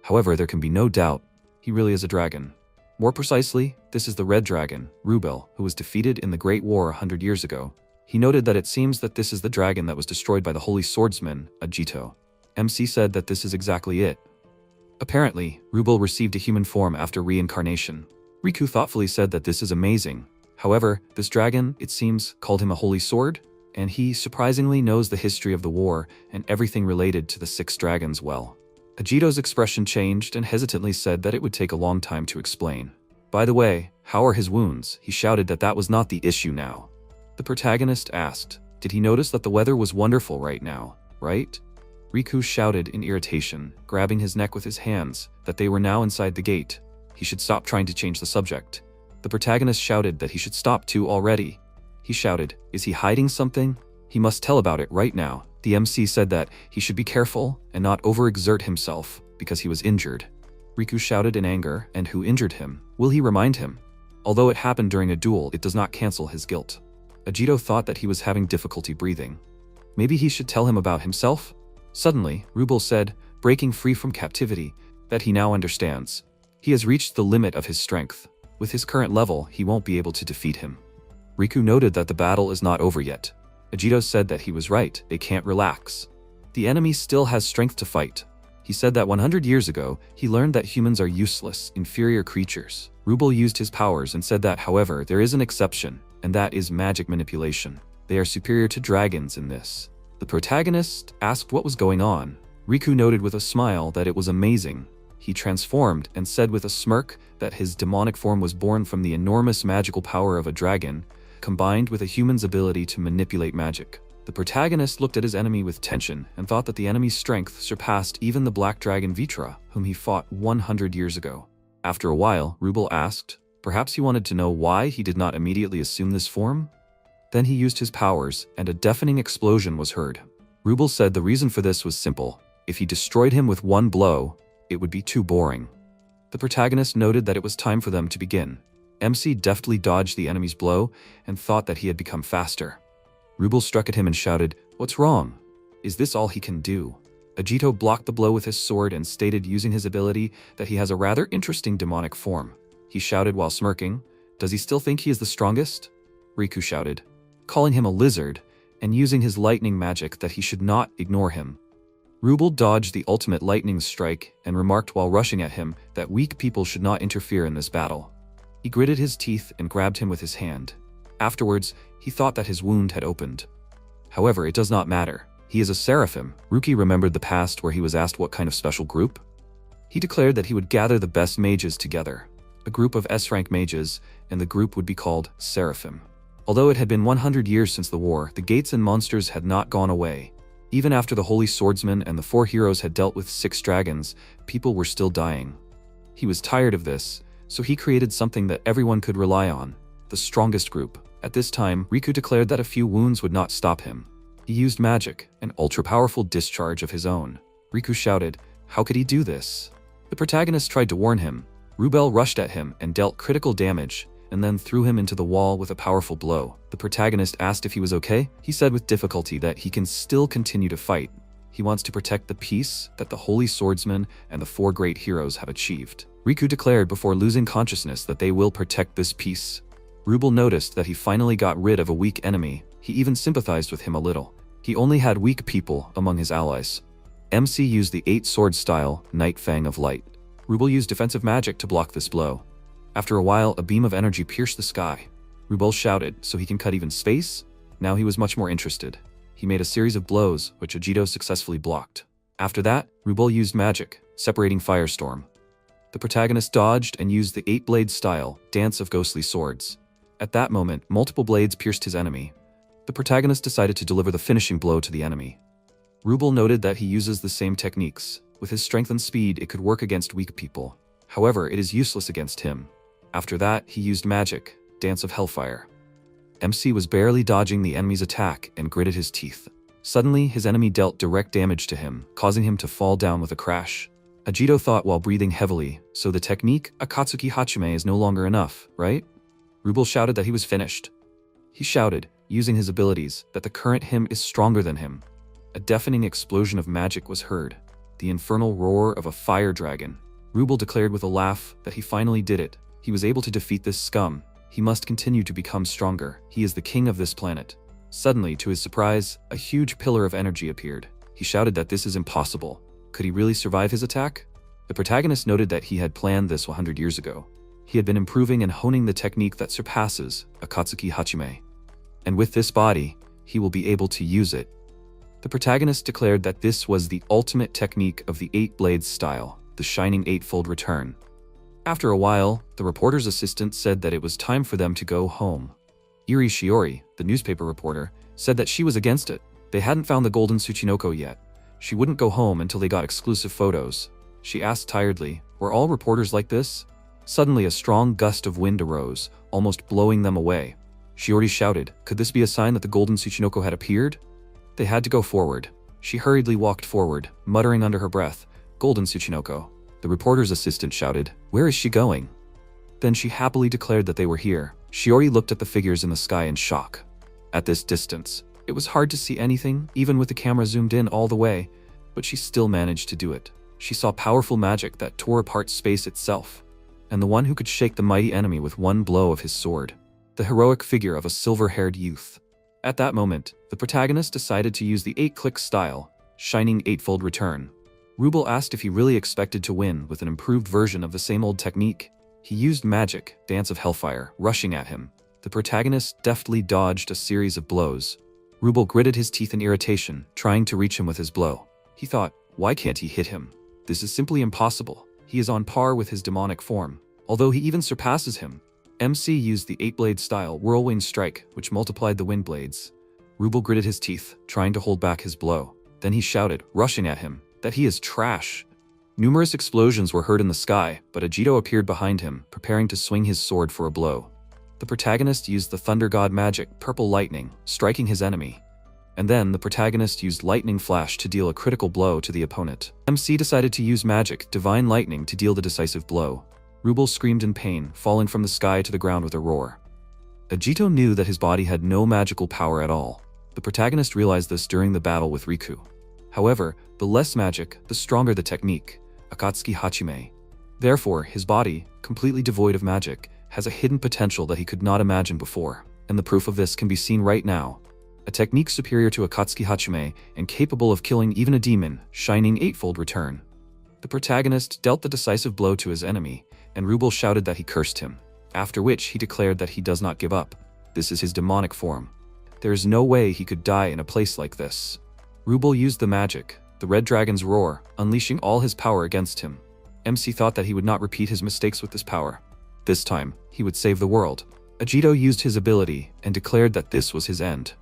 However, there can be no doubt, he really is a dragon. More precisely, this is the red dragon, Rubel, who was defeated in the Great War 100 years ago. He noted that it seems that this is the dragon that was destroyed by the holy swordsman, Ajito. MC said that this is exactly it. Apparently, Rubel received a human form after reincarnation. Riku thoughtfully said that this is amazing. However, this dragon, it seems, called him a holy sword, and he surprisingly knows the history of the war and everything related to the 6 dragons well. Ajito's expression changed and hesitantly said that it would take a long time to explain. By the way, how are his wounds? He shouted that that was not the issue now. The protagonist asked, did he notice that the weather was wonderful right now, right? Riku shouted in irritation, grabbing his neck with his hands, that they were now inside the gate. He should stop trying to change the subject. The protagonist shouted that he should stop too already. He shouted, is he hiding something? He must tell about it right now. The MC said that he should be careful and not overexert himself because he was injured. Riku shouted in anger, and who injured him? Will he remind him? Although it happened during a duel, it does not cancel his guilt. Ajito thought that he was having difficulty breathing. Maybe he should tell him about himself? Suddenly, Rubel said, breaking free from captivity, that he now understands. He has reached the limit of his strength. With his current level, he won't be able to defeat him. Riku noted that the battle is not over yet. Ajito said that he was right, they can't relax. The enemy still has strength to fight. He said that 100 years ago, he learned that humans are useless, inferior creatures. Rubel used his powers and said that, however, there is an exception, and that is magic manipulation. They are superior to dragons in this. The protagonist asked what was going on. Riku noted with a smile that it was amazing. He transformed and said with a smirk that his demonic form was born from the enormous magical power of a dragon, combined with a human's ability to manipulate magic. The protagonist looked at his enemy with tension and thought that the enemy's strength surpassed even the black dragon Vitra, whom he fought 100 years ago. After a while, Rubel asked, perhaps he wanted to know why he did not immediately assume this form? Then he used his powers, and a deafening explosion was heard. Rubel said the reason for this was simple. If he destroyed him with one blow, it would be too boring. The protagonist noted that it was time for them to begin. MC deftly dodged the enemy's blow and thought that he had become faster. Rubel struck at him and shouted, what's wrong? Is this all he can do? Ajito blocked the blow with his sword and stated using his ability that he has a rather interesting demonic form. He shouted while smirking, does he still think he is the strongest? Riku shouted, calling him a lizard and using his lightning magic that he should not ignore him. Rubel dodged the ultimate lightning strike and remarked while rushing at him that weak people should not interfere in this battle. He gritted his teeth and grabbed him with his hand. Afterwards, he thought that his wound had opened. However, it does not matter. He is a seraphim. Ruki remembered the past where he was asked what kind of special group. He declared that he would gather the best mages together, a group of S-rank mages, and the group would be called Seraphim. Although it had been 100 years since the war, the gates and monsters had not gone away. Even after the Holy Swordsman and the 4 heroes had dealt with 6 dragons, people were still dying. He was tired of this, so he created something that everyone could rely on, the strongest group. At this time, Riku declared that a few wounds would not stop him. He used magic, an ultra-powerful discharge of his own. Riku shouted, how could he do this? The protagonist tried to warn him. Rubel rushed at him and dealt critical damage, and then threw him into the wall with a powerful blow. The protagonist asked if he was okay. He said with difficulty that he can still continue to fight. He wants to protect the peace that the Holy Swordsman and the 4 great heroes have achieved. Riku declared before losing consciousness that they will protect this peace. Rubel noticed that he finally got rid of a weak enemy. He even sympathized with him a little. He only had weak people among his allies. MC used the 8-sword style, Night Fang of Light. Rubel used defensive magic to block this blow. After a while, a beam of energy pierced the sky. Rubel shouted, so he can cut even space? Now he was much more interested. He made a series of blows, which Ajito successfully blocked. After that, Rubel used magic, separating Firestorm. The protagonist dodged and used the 8-blade style, Dance of Ghostly Swords. At that moment, multiple blades pierced his enemy. The protagonist decided to deliver the finishing blow to the enemy. Rubel noted that he uses the same techniques. With his strength and speed, it could work against weak people. However, it is useless against him. After that, he used magic, Dance of Hellfire. MC was barely dodging the enemy's attack and gritted his teeth. Suddenly, his enemy dealt direct damage to him, causing him to fall down with a crash. Ajito thought while breathing heavily, so the technique Akatsuki Hachime is no longer enough, right? Rubel shouted that he was finished. He shouted, using his abilities, that the current him is stronger than him. a deafening explosion of magic was heard, the infernal roar of a fire dragon. Rubel declared with a laugh that he finally did it. He was able to defeat this scum. He must continue to become stronger. He is the king of this planet. Suddenly, to his surprise, a huge pillar of energy appeared. He shouted that this is impossible. Could he really survive his attack? The protagonist noted that he had planned this 100 years ago. He had been improving and honing the technique that surpasses Akatsuki Hachime. And with this body, he will be able to use it. The protagonist declared that this was the ultimate technique of the 8 blades style, the shining eightfold return. After a while, the reporter's assistant said that it was time for them to go home. Iri Shiori, the newspaper reporter, said that she was against it. They hadn't found the golden Tsuchinoko yet. She wouldn't go home until they got exclusive photos. She asked tiredly, were all reporters like this? Suddenly a strong gust of wind arose, almost blowing them away. Shiori shouted, could this be a sign that the golden Tsuchinoko had appeared? They had to go forward. She hurriedly walked forward, muttering under her breath, golden Tsuchinoko. The reporter's assistant shouted, where is she going? Then she happily declared that they were here. Shiori looked at the figures in the sky in shock. At this distance, it was hard to see anything, even with the camera zoomed in all the way, but she still managed to do it. She saw powerful magic that tore apart space itself, and the one who could shake the mighty enemy with one blow of his sword. The heroic figure of a silver-haired youth. At that moment, the protagonist decided to use the 8-click style, shining eightfold return. Rubel asked if he really expected to win with an improved version of the same old technique. He used magic, Dance of Hellfire, rushing at him. The protagonist deftly dodged a series of blows. Rubel gritted his teeth in irritation, trying to reach him with his blow. He thought, why can't he hit him? This is simply impossible. He is on par with his demonic form. Although he even surpasses him. MC used the 8-blade style whirlwind strike, which multiplied the wind blades. Rubel gritted his teeth, trying to hold back his blow. Then he shouted, rushing at him, that he is trash. Numerous explosions were heard in the sky, but Ajito appeared behind him, preparing to swing his sword for a blow. The protagonist used the thunder god magic, purple lightning, striking his enemy. And then the protagonist used lightning flash to deal a critical blow to the opponent. MC decided to use magic, divine lightning, to deal the decisive blow. Rubel screamed in pain, falling from the sky to the ground with a roar. Ajito knew that his body had no magical power at all. The protagonist realized this during the battle with Riku. However, the less magic, the stronger the technique, Akatsuki Hachime. Therefore, his body, completely devoid of magic, has a hidden potential that he could not imagine before, and the proof of this can be seen right now. A technique superior to Akatsuki Hachime and capable of killing even a demon, shining eightfold return. The protagonist dealt the decisive blow to his enemy, and Rubel shouted that he cursed him, after which he declared that he does not give up. This is his demonic form. There is no way he could die in a place like this. Rubel used the magic, the red dragon's roar, unleashing all his power against him. MC thought that he would not repeat his mistakes with this power. This time, he would save the world. Ajito used his ability and declared that this was his end.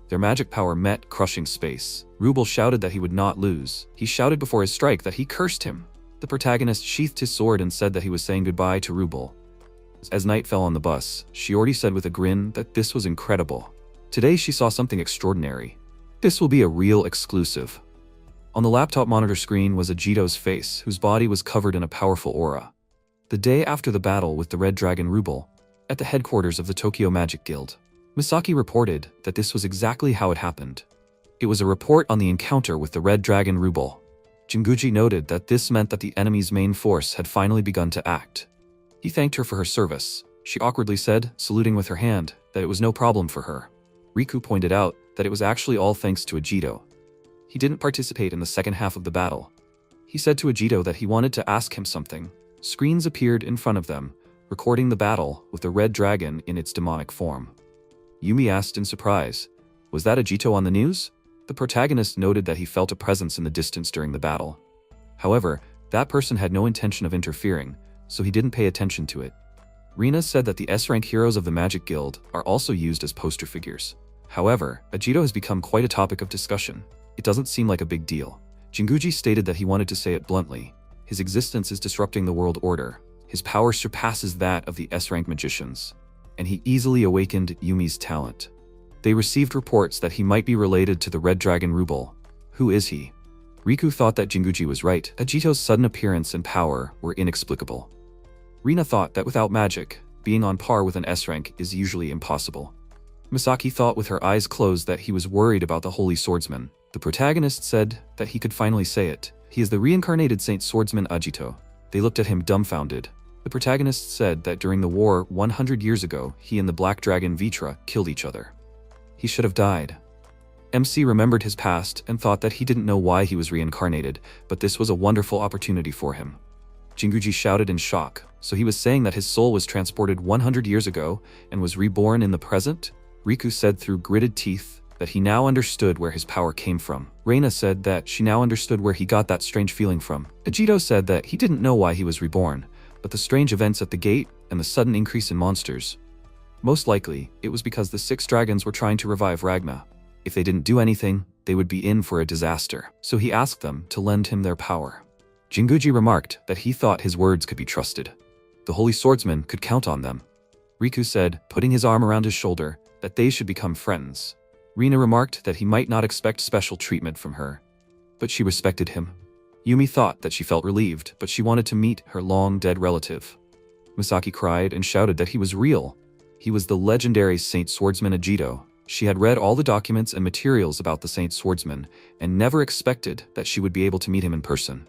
Their magic power met, crushing space. Rubel shouted that he would not lose. He shouted before his strike that he cursed him. The protagonist sheathed his sword and said that he was saying goodbye to Rubel. As night fell on the bus, Shiori said with a grin that this was incredible. Today she saw something extraordinary. This will be a real exclusive. On the laptop monitor screen was Ajito's face, whose body was covered in a powerful aura. The day after the battle with the Red Dragon Rubel, at the headquarters of the Tokyo Magic Guild, Misaki reported that this was exactly how it happened. It was a report on the encounter with the Red Dragon Rubel. Jinguji noted that this meant that the enemy's main force had finally begun to act. He thanked her for her service. She awkwardly said, saluting with her hand, that it was no problem for her. Riku pointed out that it was actually all thanks to Ajito. He didn't participate in the second half of the battle. He said to Ajito that he wanted to ask him something. Screens appeared in front of them, recording the battle with the red dragon in its demonic form. Yumi asked in surprise, was that Ajito on the news? The protagonist noted that he felt a presence in the distance during the battle. However, that person had no intention of interfering, so he didn't pay attention to it. Rina said that the S-rank heroes of the Magic Guild are also used as poster figures. However, Ajito has become quite a topic of discussion. It doesn't seem like a big deal. Jinguji stated that he wanted to say it bluntly. His existence is disrupting the world order. His power surpasses that of the S-rank magicians. And he easily awakened Yumi's talent. They received reports that he might be related to the Red Dragon Rubel. Who is he? Riku thought that Jinguji was right. Ajito's sudden appearance and power were inexplicable. Rina thought that without magic, being on par with an S-rank is usually impossible. Misaki thought with her eyes closed that he was worried about the Holy Swordsman. The protagonist said that he could finally say it. He is the reincarnated Saint Swordsman Ajito. They looked at him dumbfounded. The protagonist said that during the war 100 years ago, he and the Black Dragon Vitra killed each other. He should have died. MC remembered his past and thought that he didn't know why he was reincarnated, but this was a wonderful opportunity for him. Jinguji shouted in shock. So he was saying that his soul was transported 100 years ago and was reborn in the present? Riku said through gritted teeth that he now understood where his power came from. Reina said that she now understood where he got that strange feeling from. Ajito said that he didn't know why he was reborn, but the strange events at the gate and the sudden increase in monsters. Most likely, it was because the 6 dragons were trying to revive Ragna. If they didn't do anything, they would be in for a disaster. So he asked them to lend him their power. Jinguji remarked that he thought his words could be trusted. The Holy Swordsman could count on them. Riku said, putting his arm around his shoulder, that they should become friends. Rina remarked that he might not expect special treatment from her, but she respected him. Yumi thought that she felt relieved, but she wanted to meet her long-dead relative. Misaki cried and shouted that he was real. He was the legendary Saint Swordsman Ajito. She had read all the documents and materials about the Saint Swordsman and never expected that she would be able to meet him in person.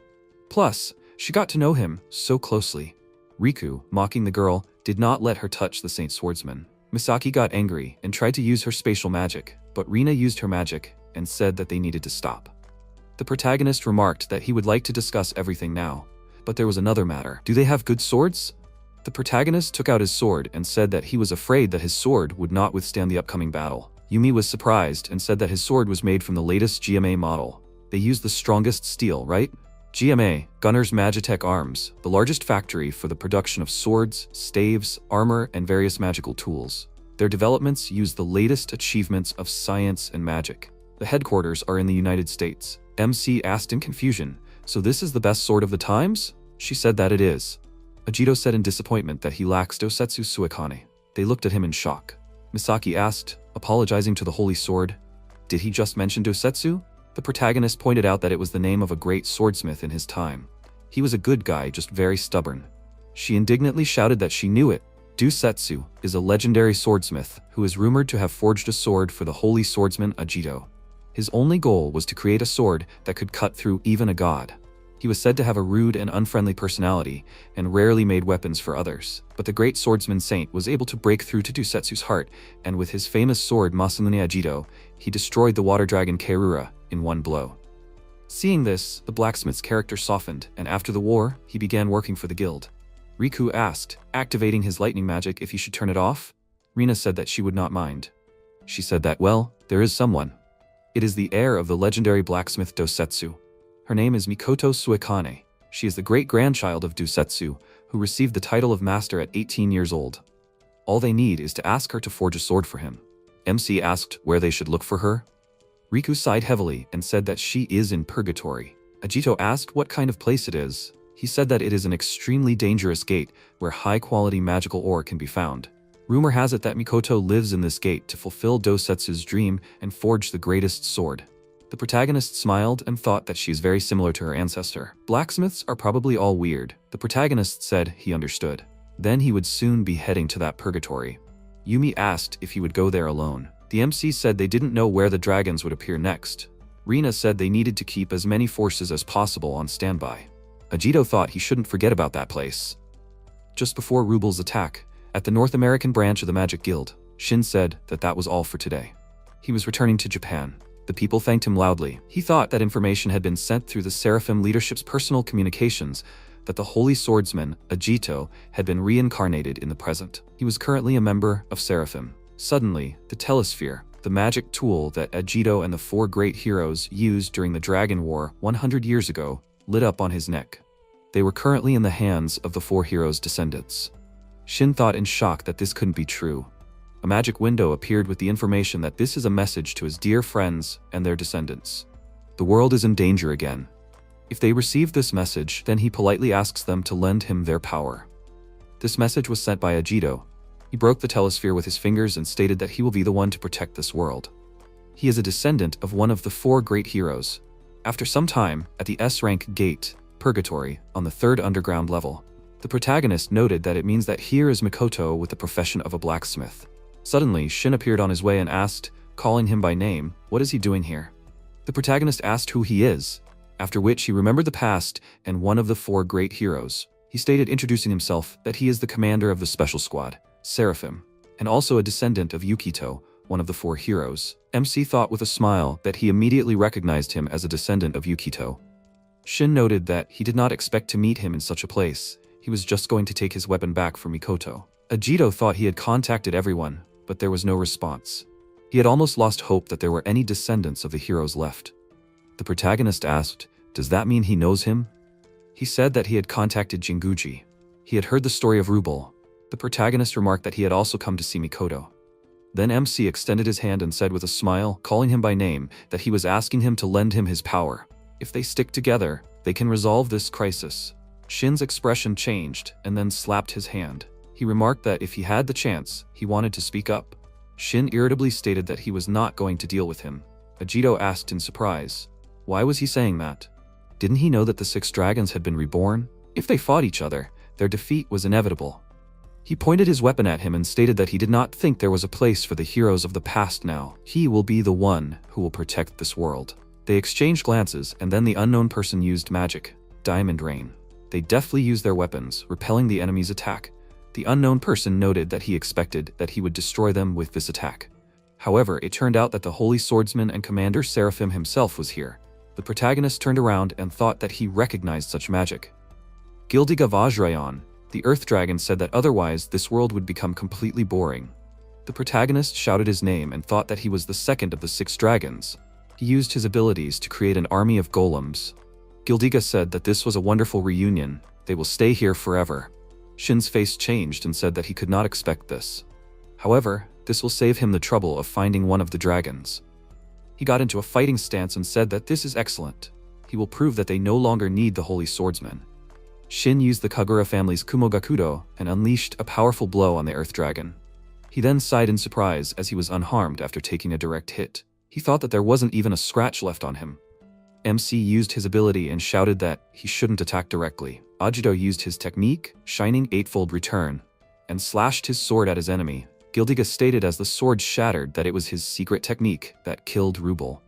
Plus, she got to know him so closely. Riku, mocking the girl, did not let her touch the Saint Swordsman. Misaki got angry and tried to use her spatial magic, but Rina used her magic and said that they needed to stop. The protagonist remarked that he would like to discuss everything now, but there was another matter. Do they have good swords? The protagonist took out his sword and said that he was afraid that his sword would not withstand the upcoming battle. Yumi was surprised and said that his sword was made from the latest GMA model. They used the strongest steel, right? GMA, Gunner's Magitech Arms, the largest factory for the production of swords, staves, armor, and various magical tools. Their developments use the latest achievements of science and magic. The headquarters are in the United States. MC asked in confusion, so this is the best sword of the times? She said that it is. Ajito said in disappointment that he lacks Dosetsu Suikane. They looked at him in shock. Misaki asked, apologizing to the Holy Sword, did he just mention Dosetsu? The protagonist pointed out that it was the name of a great swordsmith in his time. He was a good guy, just very stubborn. She indignantly shouted that she knew it. Dosetsu is a legendary swordsmith who is rumored to have forged a sword for the Holy Swordsman Ajito. His only goal was to create a sword that could cut through even a god. He was said to have a rude and unfriendly personality and rarely made weapons for others. But the great swordsman saint was able to break through to Dosetsu's heart, and with his famous sword Masamune Ajito, he destroyed the water dragon Keirura in one blow. Seeing this, the blacksmith's character softened, and after the war, he began working for the guild. Riku asked, activating his lightning magic, if he should turn it off. Rina said that she would not mind. She said that, well, there is someone. It is the heir of the legendary blacksmith Dosetsu. Her name is Mikoto Suikane. She is the great-grandchild of Dosetsu, who received the title of master at 18 years old. All they need is to ask her to forge a sword for him. MC asked where they should look for her. Riku sighed heavily and said that she is in purgatory. Ajito asked what kind of place it is. He said that it is an extremely dangerous gate where high-quality magical ore can be found. Rumor has it that Mikoto lives in this gate to fulfill Dosetsu's dream and forge the greatest sword. The protagonist smiled and thought that she is very similar to her ancestor. Blacksmiths are probably all weird. The protagonist said he understood. Then he would soon be heading to that purgatory. Yumi asked if he would go there alone. The MC said they didn't know where the dragons would appear next. Rina said they needed to keep as many forces as possible on standby. Ajito thought he shouldn't forget about that place. Just before Rubel's attack, at the North American branch of the Magic Guild, Shin said that that was all for today. He was returning to Japan. The people thanked him loudly. He thought that information had been sent through the Seraphim leadership's personal communications that the Holy Swordsman, Ajito, had been reincarnated in the present. He was currently a member of Seraphim. Suddenly, the telesphere, the magic tool that Ajito and the 4 great heroes used during the Dragon War 100 years ago, lit up on his neck. They were currently in the hands of the 4 heroes' descendants. Shin thought in shock that this couldn't be true. A magic window appeared with the information that this is a message to his dear friends and their descendants. The world is in danger again. If they receive this message, then he politely asks them to lend him their power. This message was sent by Ajito. He broke the telesphere with his fingers and stated that he will be the one to protect this world. He is a descendant of one of the 4 great heroes. After some time, at the S-rank gate, Purgatory, on the 3rd underground level, the protagonist noted that it means that here is Mikoto with the profession of a blacksmith. Suddenly, Shin appeared on his way and asked, calling him by name, what is he doing here? The protagonist asked who he is, after which he remembered the past and one of the 4 great heroes. He stated, introducing himself, that he is the commander of the special squad, Seraphim, and also a descendant of Yukito, one of the 4 heroes. MC thought with a smile that he immediately recognized him as a descendant of Yukito. Shin noted that he did not expect to meet him in such a place. He was just going to take his weapon back for Mikoto. Ajito thought he had contacted everyone, but there was no response. He had almost lost hope that there were any descendants of the heroes left. The protagonist asked, does that mean he knows him? He said that he had contacted Jinguji. He had heard the story of Rubel. The protagonist remarked that he had also come to see Mikoto. Then MC extended his hand and said with a smile, calling him by name, that he was asking him to lend him his power. If they stick together, they can resolve this crisis. Shin's expression changed and then slapped his hand. He remarked that if he had the chance, he wanted to speak up. Shin irritably stated that he was not going to deal with him. Ajito asked in surprise, why was he saying that? Didn't he know that the 6 dragons had been reborn? If they fought each other, their defeat was inevitable. He pointed his weapon at him and stated that he did not think there was a place for the heroes of the past now. He will be the one who will protect this world. They exchanged glances, and then the unknown person used magic, Diamond Rain. They deftly used their weapons, repelling the enemy's attack. The unknown person noted that he expected that he would destroy them with this attack. However, it turned out that the Holy Swordsman and Commander Seraphim himself was here. The protagonist turned around and thought that he recognized such magic. Gildiga Vajrayan, the Earth Dragon, said that otherwise this world would become completely boring. The protagonist shouted his name and thought that he was the second of the 6 dragons. He used his abilities to create an army of golems. Gildiga said that this was a wonderful reunion. They will stay here forever. Shin's face changed and said that he could not expect this. However, this will save him the trouble of finding one of the dragons. He got into a fighting stance and said that this is excellent. He will prove that they no longer need the Holy Swordsman. Shin used the Kagura family's Kumogakudo and unleashed a powerful blow on the Earth Dragon. He then sighed in surprise as he was unharmed after taking a direct hit. He thought that there wasn't even a scratch left on him. MC used his ability and shouted that he shouldn't attack directly. Ajito used his technique, Shining Eightfold Return, and slashed his sword at his enemy. Gildiga stated as the sword shattered that it was his secret technique that killed Rubel.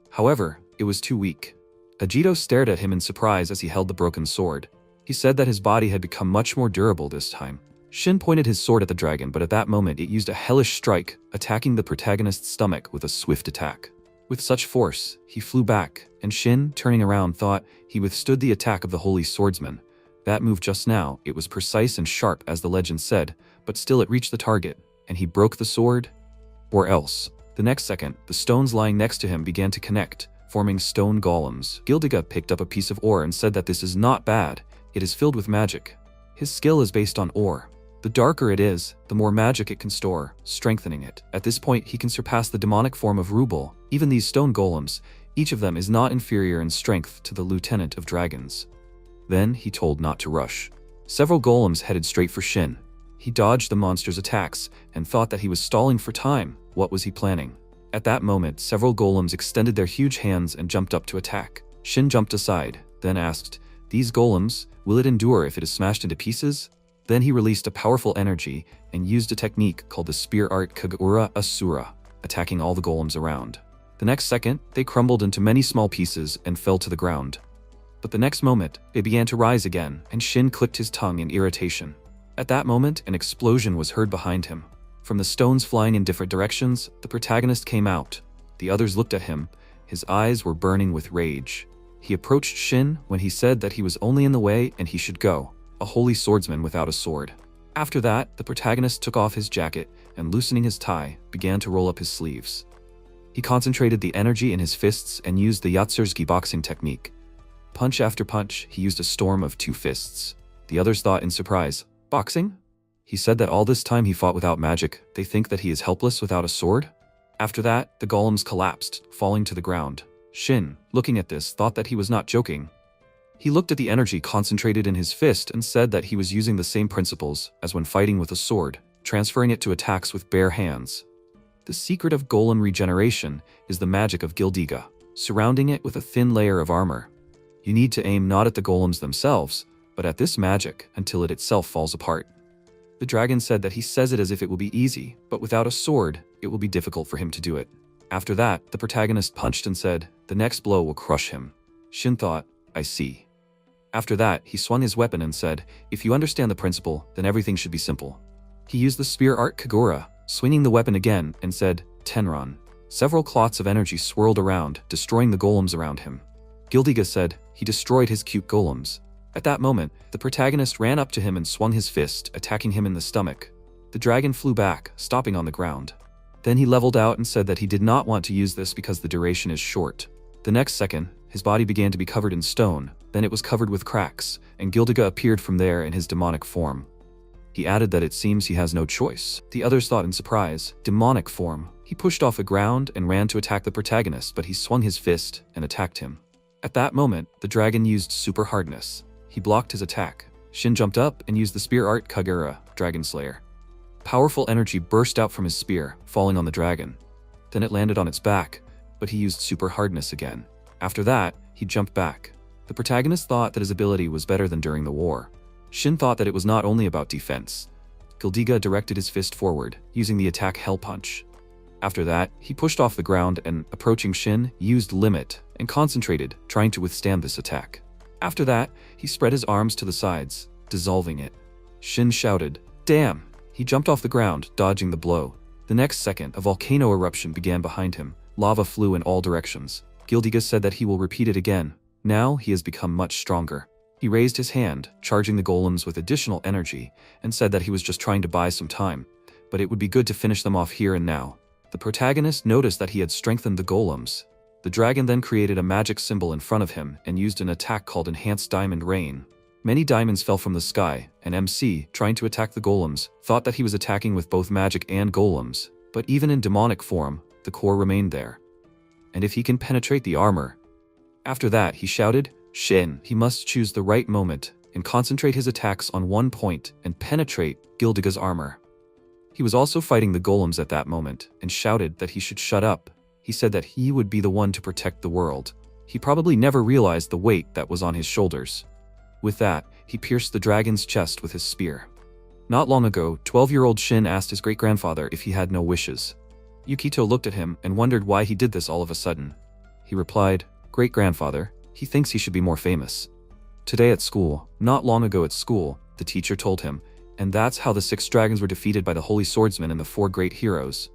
However, it was too weak. Ajito stared at him in surprise as he held the broken sword. He said that his body had become much more durable this time. Shin pointed his sword at the dragon, but at that moment it used a hellish strike, attacking the protagonist's stomach with a swift attack. With such force, he flew back, and Shin, turning around, thought he withstood the attack of the Holy Swordsman. That move just now, it was precise and sharp as the legend said, but still it reached the target, and he broke the sword? Or else. The next second, the stones lying next to him began to connect, forming stone golems. Gildiga picked up a piece of ore and said that this is not bad, it is filled with magic. His skill is based on ore. The darker it is, the more magic it can store, strengthening it. At this point, he can surpass the demonic form of Rubel. Even these stone golems, each of them is not inferior in strength to the Lieutenant of Dragons. Then he told not to rush. Several golems headed straight for Shin. He dodged the monster's attacks and thought that he was stalling for time. What was he planning? At that moment, several golems extended their huge hands and jumped up to attack. Shin jumped aside, then asked, "These golems, will it endure if it is smashed into pieces?" Then he released a powerful energy and used a technique called the Spear Art Kagura Asura, attacking all the golems around. The next second, they crumbled into many small pieces and fell to the ground. But the next moment, they began to rise again, and Shin clicked his tongue in irritation. At that moment, an explosion was heard behind him. From the stones flying in different directions, the protagonist came out. The others looked at him. His eyes were burning with rage. He approached Shin when he said that he was only in the way and he should go, a holy swordsman without a sword. After that, the protagonist took off his jacket and, loosening his tie, began to roll up his sleeves. He concentrated the energy in his fists and used the Yatsurgi boxing technique. Punch after punch, he used a storm of 2 fists. The others thought in surprise, "Boxing?" He said that all this time he fought without magic. They think that he is helpless without a sword? After that, the golems collapsed, falling to the ground. Shin, looking at this, thought that he was not joking. He looked at the energy concentrated in his fist and said that he was using the same principles as when fighting with a sword, transferring it to attacks with bare hands. The secret of golem regeneration is the magic of Gildiga, surrounding it with a thin layer of armor. You need to aim not at the golems themselves, but at this magic until it itself falls apart. The dragon said that he says it as if it will be easy, but without a sword, it will be difficult for him to do it. After that, the protagonist punched and said, The next blow will crush him. Shin thought, I see. After that, he swung his weapon and said, if you understand the principle, then everything should be simple. He used the spear art Kagura, swinging the weapon again, and said, Tenron. Several clots of energy swirled around, destroying the golems around him. Gildiga said, he destroyed his cute golems. At that moment, the protagonist ran up to him and swung his fist, attacking him in the stomach. The dragon flew back, stopping on the ground. Then he leveled out and said that he did not want to use this because the duration is short. The next second, his body began to be covered in stone, then it was covered with cracks, and Gildiga appeared from there in his demonic form. He added that it seems he has no choice. The others thought in surprise, demonic form. He pushed off the ground and ran to attack the protagonist, but he swung his fist and attacked him. At that moment, the dragon used super hardness. He blocked his attack. Shin jumped up and used the spear art Kagura, Dragon Slayer. Powerful energy burst out from his spear, falling on the dragon. Then it landed on its back, but he used super hardness again. After that, he jumped back. The protagonist thought that his ability was better than during the war. Shin thought that it was not only about defense. Gildiga directed his fist forward, using the attack Hell Punch. After that, he pushed off the ground and, approaching Shin, used Limit and concentrated, trying to withstand this attack. After that, he spread his arms to the sides, dissolving it. Shin shouted, Damn! He jumped off the ground, dodging the blow. The next second, a volcano eruption began behind him. Lava flew in all directions. Gildiga said that he will repeat it again. Now, he has become much stronger. He raised his hand, charging the golems with additional energy, and said that he was just trying to buy some time, but it would be good to finish them off here and now. The protagonist noticed that he had strengthened the golems. The dragon then created a magic symbol in front of him and used an attack called Enhanced Diamond Rain. Many diamonds fell from the sky, and MC, trying to attack the golems, thought that he was attacking with both magic and golems, but even in demonic form, the core remained there. And if he can penetrate the armor. After that, he shouted, Shin, he must choose the right moment and concentrate his attacks on one point and penetrate Gildiga's armor. He was also fighting the golems at that moment and shouted that he should shut up. He said that he would be the one to protect the world. He probably never realized the weight that was on his shoulders. With that, he pierced the dragon's chest with his spear. Not long ago, 12-year-old Shin asked his great-grandfather if he had no wishes. Yukito looked at him and wondered why he did this all of a sudden. He replied, Great-grandfather, he thinks he should be more famous. Today at school, not long ago at school, the teacher told him, and that's how the 6 dragons were defeated by the Holy Swordsman and the 4 great heroes.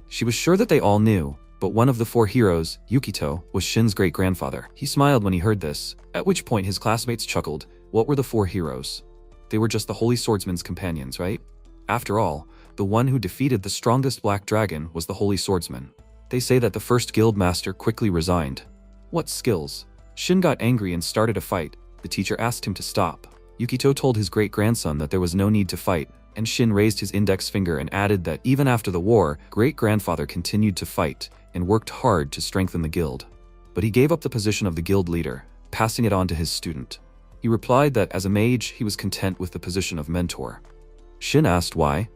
She was sure that they all knew, but one of the 4 heroes, Yukito, was Shin's great-grandfather. He smiled when he heard this, at which point his classmates chuckled. What were the 4 heroes? They were just the Holy Swordsman's companions, right? After all, the one who defeated the strongest black dragon was the Holy Swordsman. They say that the first guild master quickly resigned. What skills? Shin got angry and started a fight. The teacher asked him to stop. Yukito told his great-grandson that there was no need to fight, and Shin raised his index finger and added that even after the war, great-grandfather continued to fight and worked hard to strengthen the guild. But he gave up the position of the guild leader, passing it on to his student. He replied that as a mage, he was content with the position of mentor. Shin asked why.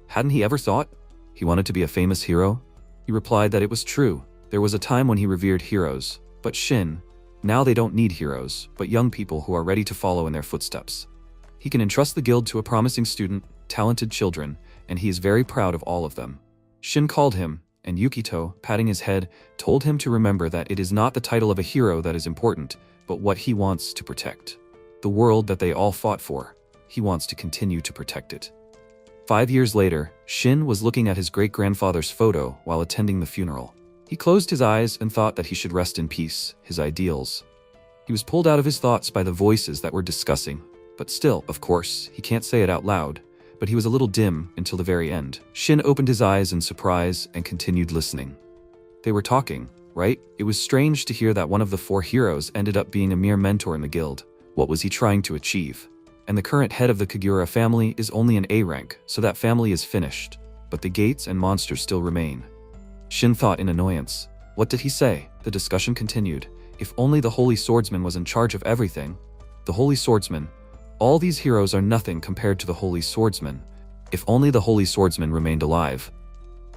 Hadn't he ever thought he wanted to be a famous hero? He replied that it was true. There was a time when he revered heroes. But Shin, now they don't need heroes, but young people who are ready to follow in their footsteps. He can entrust the guild to a promising student, talented children, and he is very proud of all of them. Shin called him, and Yukito, patting his head, told him to remember that it is not the title of a hero that is important, but what he wants to protect. The world that they all fought for. He wants to continue to protect it. 5 years later, Shin was looking at his great-grandfather's photo while attending the funeral. He closed his eyes and thought that he should rest in peace, his ideals. He was pulled out of his thoughts by the voices that were discussing. But still, of course, he can't say it out loud. But he was a little dim until the very end. Shin opened his eyes in surprise and continued listening. They were talking, right? It was strange to hear that one of the 4 heroes ended up being a mere mentor in the guild. What was he trying to achieve? And the current head of the Kagura family is only an A rank, so that family is finished. But the gates and monsters still remain. Shin thought in annoyance. What did he say? The discussion continued. If only the Holy Swordsman was in charge of everything. The Holy Swordsman. All these heroes are nothing compared to the Holy Swordsman. If only the Holy Swordsman remained alive.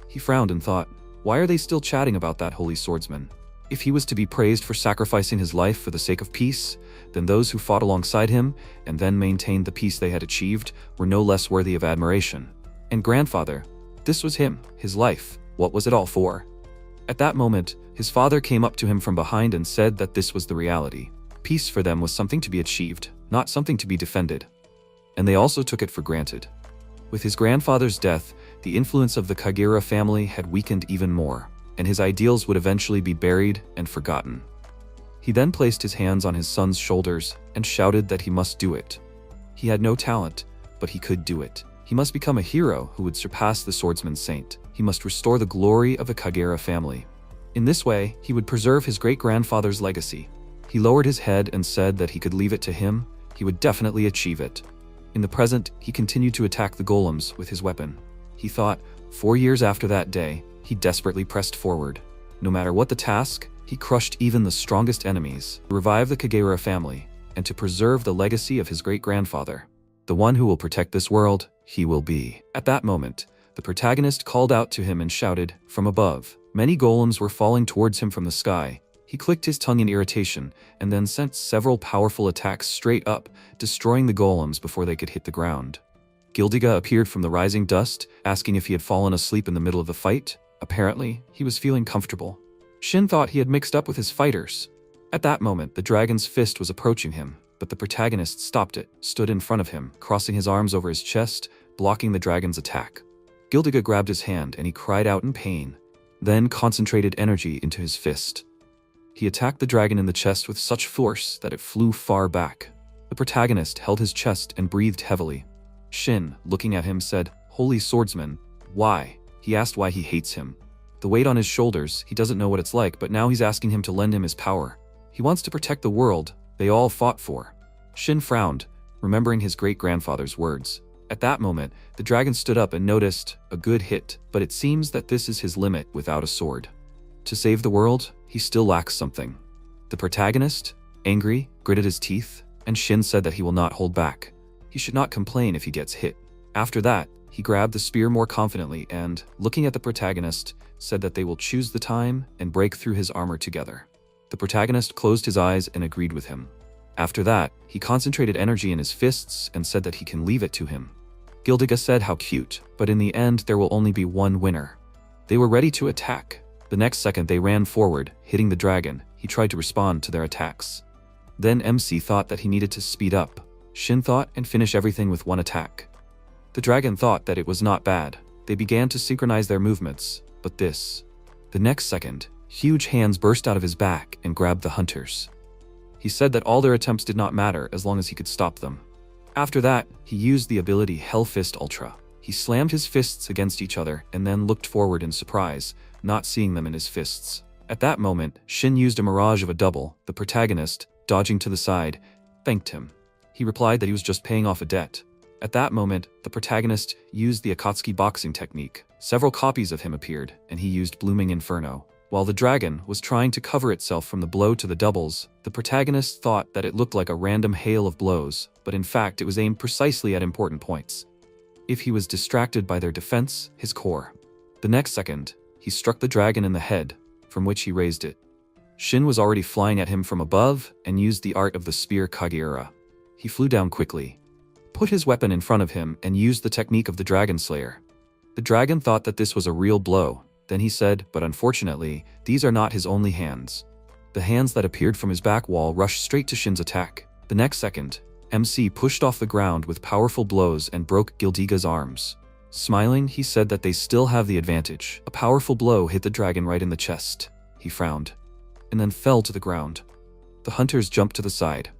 He frowned and thought, why are they still chatting about that Holy Swordsman? If he was to be praised for sacrificing his life for the sake of peace, then those who fought alongside him and then maintained the peace they had achieved were no less worthy of admiration. And grandfather, this was him, his life. What was it all for? At that moment, his father came up to him from behind and said that this was the reality. Peace for them was something to be achieved, not something to be defended. And they also took it for granted. With his grandfather's death, the influence of the Kagera family had weakened even more, and his ideals would eventually be buried and forgotten. He then placed his hands on his son's shoulders and shouted that he must do it. He had no talent, but he could do it. He must become a hero who would surpass the swordsman saint. He must restore the glory of the Kagera family. In this way, he would preserve his great-grandfather's legacy. He lowered his head and said that he could leave it to him. He would definitely achieve it. In the present, he continued to attack the golems with his weapon. He thought, 4 years after that day, he desperately pressed forward. No matter what the task, he crushed even the strongest enemies, to revive the Kagera family, and to preserve the legacy of his great-grandfather. The one who will protect this world, he will be. At that moment, the protagonist called out to him and shouted, from above. Many golems were falling towards him from the sky. He clicked his tongue in irritation, and then sent several powerful attacks straight up, destroying the golems before they could hit the ground. Gildiga appeared from the rising dust, asking if he had fallen asleep in the middle of the fight. Apparently, he was feeling comfortable. Shin thought he had mixed up with his fighters. At that moment, the dragon's fist was approaching him, but the protagonist stopped it, stood in front of him, crossing his arms over his chest, blocking the dragon's attack. Gildiga grabbed his hand and he cried out in pain, then concentrated energy into his fist. He attacked the dragon in the chest with such force that it flew far back. The protagonist held his chest and breathed heavily. Shin, looking at him, said, "Holy swordsman, why?" He asked why he hates him. The weight on his shoulders, he doesn't know what it's like, but now he's asking him to lend him his power. He wants to protect the world they all fought for. Shin frowned, remembering his great-grandfather's words. At that moment, the dragon stood up and noticed a good hit, but it seems that this is his limit without a sword. To save the world, he still lacks something. The protagonist, angry, gritted his teeth, and Shin said that he will not hold back. He should not complain if he gets hit. After that, he grabbed the spear more confidently and, looking at the protagonist, said that they will choose the time and break through his armor together. The protagonist closed his eyes and agreed with him. After that, he concentrated energy in his fists and said that he can leave it to him. Gildiga said how cute, but in the end there will only be one winner. They were ready to attack. The next second they ran forward, hitting the dragon. He tried to respond to their attacks. Then MC thought that he needed to speed up. Shin thought and finish everything with one attack. The dragon thought that it was not bad. They began to synchronize their movements, but the next second, huge hands burst out of his back and grabbed the hunters. He said that all their attempts did not matter as long as he could stop them. After that, he used the ability Hell Fist Ultra. He slammed his fists against each other and then looked forward in surprise, not seeing them in his fists. At that moment, Shin used a mirage of a double. The protagonist, dodging to the side, thanked him. He replied that he was just paying off a debt. At that moment, the protagonist used the Akatsuki boxing technique. Several copies of him appeared, and he used Blooming Inferno. While the dragon was trying to cover itself from the blow to the doubles, the protagonist thought that it looked like a random hail of blows, but in fact it was aimed precisely at important points. If he was distracted by their defense, his core. The next second, he struck the dragon in the head, from which he raised it. Shin was already flying at him from above and used the art of the spear Kagera. He flew down quickly, put his weapon in front of him and used the technique of the Dragon Slayer. The dragon thought that this was a real blow. Then he said, but unfortunately, these are not his only hands. The hands that appeared from his back wall rushed straight to Shin's attack. The next second, MC pushed off the ground with powerful blows and broke Gildiga's arms. Smiling, he said that they still have the advantage. A powerful blow hit the dragon right in the chest. He frowned, and then fell to the ground. The hunters jumped to the side.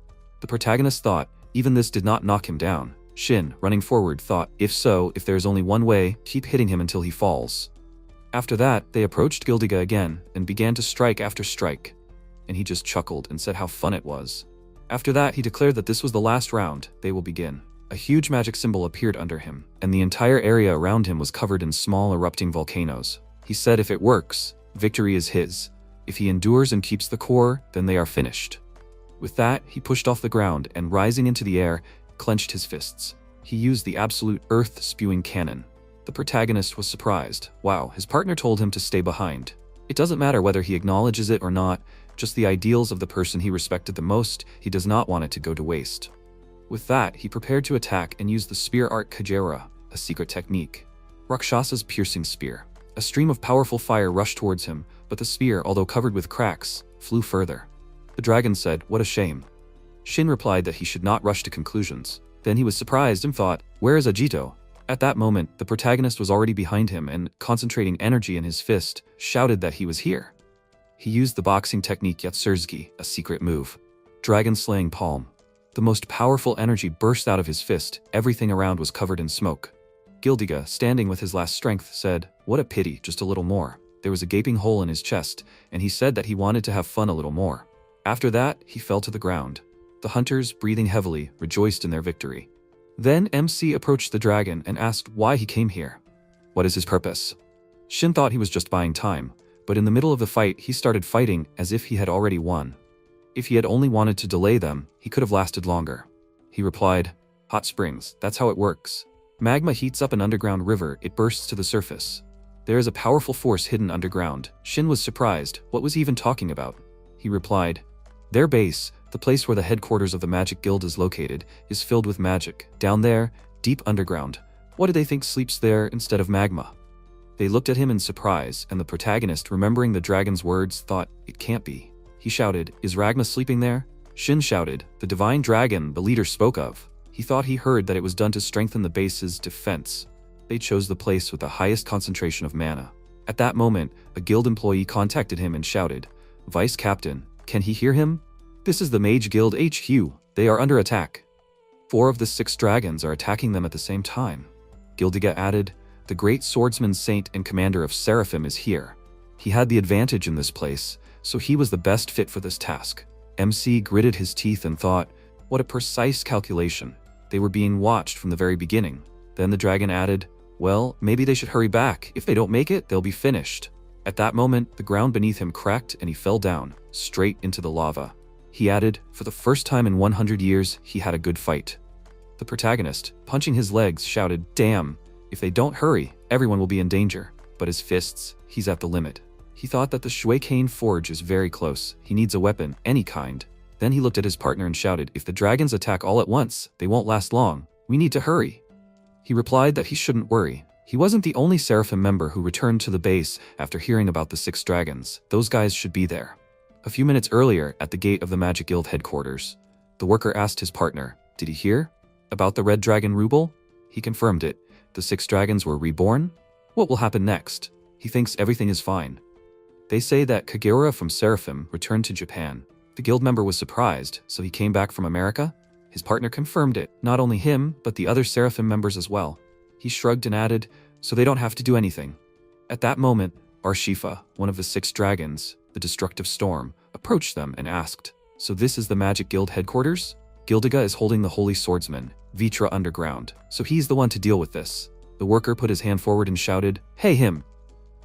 The protagonist thought, even this did not knock him down. Shin, running forward, thought, if there is only one way, keep hitting him until he falls. After that, they approached Gildiga again and began to strike after strike. And he just chuckled and said how fun it was. After that, he declared that this was the last round. They will begin. A huge magic symbol appeared under him, and the entire area around him was covered in small erupting volcanoes. He said if it works, victory is his. If he endures and keeps the core, then they are finished. With that, he pushed off the ground and, rising into the air, clenched his fists. He used the absolute earth-spewing cannon. The protagonist was surprised. Wow, his partner told him to stay behind. It doesn't matter whether he acknowledges it or not, just the ideals of the person he respected the most, he does not want it to go to waste. With that, he prepared to attack and used the spear art Kagera, a secret technique. Rakshasa's piercing spear. A stream of powerful fire rushed towards him, but the spear, although covered with cracks, flew further. The dragon said, "What a shame." Shin replied that he should not rush to conclusions. Then he was surprised and thought, "Where is Ajito?" At that moment, the protagonist was already behind him and, concentrating energy in his fist, shouted that he was here. He used the boxing technique Yatsurzuki, a secret move. Dragon Slaying Palm. The most powerful energy burst out of his fist. Everything around was covered in smoke. Gildiga, standing with his last strength, said, "What a pity, just a little more." There was a gaping hole in his chest, and he said that he wanted to have fun a little more. After that, he fell to the ground. The hunters, breathing heavily, rejoiced in their victory. Then MC approached the dragon and asked why he came here. What is his purpose? Shin thought he was just buying time, but in the middle of the fight he started fighting as if he had already won. If he had only wanted to delay them, he could have lasted longer. He replied, "Hot springs, that's how it works. Magma heats up an underground river, it bursts to the surface. There is a powerful force hidden underground." Shin was surprised. What was he even talking about? He replied, "Their base, the place where the headquarters of the Magic Guild is located, is filled with magic. Down there, deep underground. What do they think sleeps there instead of magma?" They looked at him in surprise, and the protagonist, remembering the dragon's words, thought, "It can't be." He shouted, "Is Ragma sleeping there?" Shin shouted, "The divine dragon the leader spoke of." He thought he heard that it was done to strengthen the base's defense. They chose the place with the highest concentration of mana. At that moment, a guild employee contacted him and shouted, "Vice Captain, can he hear him? This is the Mage Guild HQ. They are under attack. 4 of the 6 dragons are attacking them at the same time." Gildiga added, "The great swordsman saint and commander of Seraphim is here. He had the advantage in this place, so he was the best fit for this task." MC gritted his teeth and thought, what a precise calculation. They were being watched from the very beginning. Then the dragon added, "Well, maybe they should hurry back. If they don't make it, they'll be finished." At that moment, the ground beneath him cracked and he fell down, straight into the lava. He added, for the first time in 100 years, he had a good fight. The protagonist, punching his legs, shouted, "Damn, if they don't hurry, everyone will be in danger." But his fists, he's at the limit. He thought that the Shueikane forge is very close. He needs a weapon, any kind. Then he looked at his partner and shouted, "If the dragons attack all at once, they won't last long. We need to hurry." He replied that he shouldn't worry. He wasn't the only Seraphim member who returned to the base after hearing about the 6 dragons. Those guys should be there. A few minutes earlier, at the gate of the Magic Guild headquarters, the worker asked his partner, "Did he hear about the red dragon Ruble?" He confirmed it. The 6 dragons were reborn? What will happen next? He thinks everything is fine. They say that Kageura from Seraphim returned to Japan. The guild member was surprised, so he came back from America? His partner confirmed it, not only him, but the other Seraphim members as well. He shrugged and added, "So they don't have to do anything." At that moment, Arshifa, one of the 6 dragons, the destructive storm, approached them and asked, "So this is the Magic Guild headquarters?" Gildiga is holding the Holy Swordsman, Vitra Underground, so he's the one to deal with this. The worker put his hand forward and shouted, "Hey him!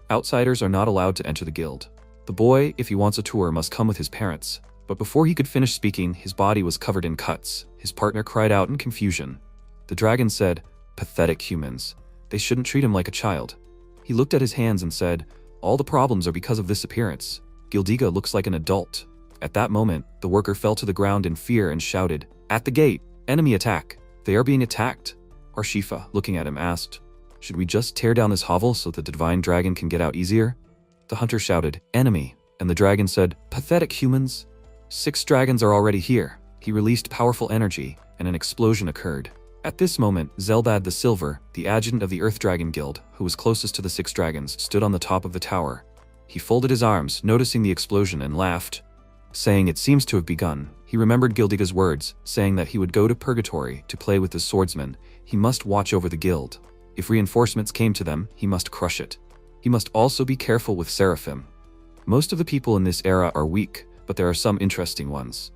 Outsiders are not allowed to enter the guild. The boy, if he wants a tour, must come with his parents." But before he could finish speaking, his body was covered in cuts. His partner cried out in confusion. The dragon said, "Pathetic humans. They shouldn't treat him like a child." He looked at his hands and said, "All the problems are because of this appearance. Gildiga looks like an adult." At that moment, the worker fell to the ground in fear and shouted, "At the gate! Enemy attack! They are being attacked!" Arshifa, looking at him, asked, "Should we just tear down this hovel so that the divine dragon can get out easier?" The hunter shouted, "Enemy!" And the dragon said, "Pathetic humans! 6 dragons are already here." He released powerful energy, and an explosion occurred. At this moment, Zelbad the Silver, the adjutant of the Earth Dragon Guild, who was closest to the 6 dragons, stood on the top of the tower. He folded his arms, noticing the explosion, and laughed, saying it seems to have begun. He remembered Gildiga's words, saying that he would go to Purgatory to play with the swordsman. He must watch over the guild. If reinforcements came to them, he must crush it. He must also be careful with Seraphim. Most of the people in this era are weak, but there are some interesting ones.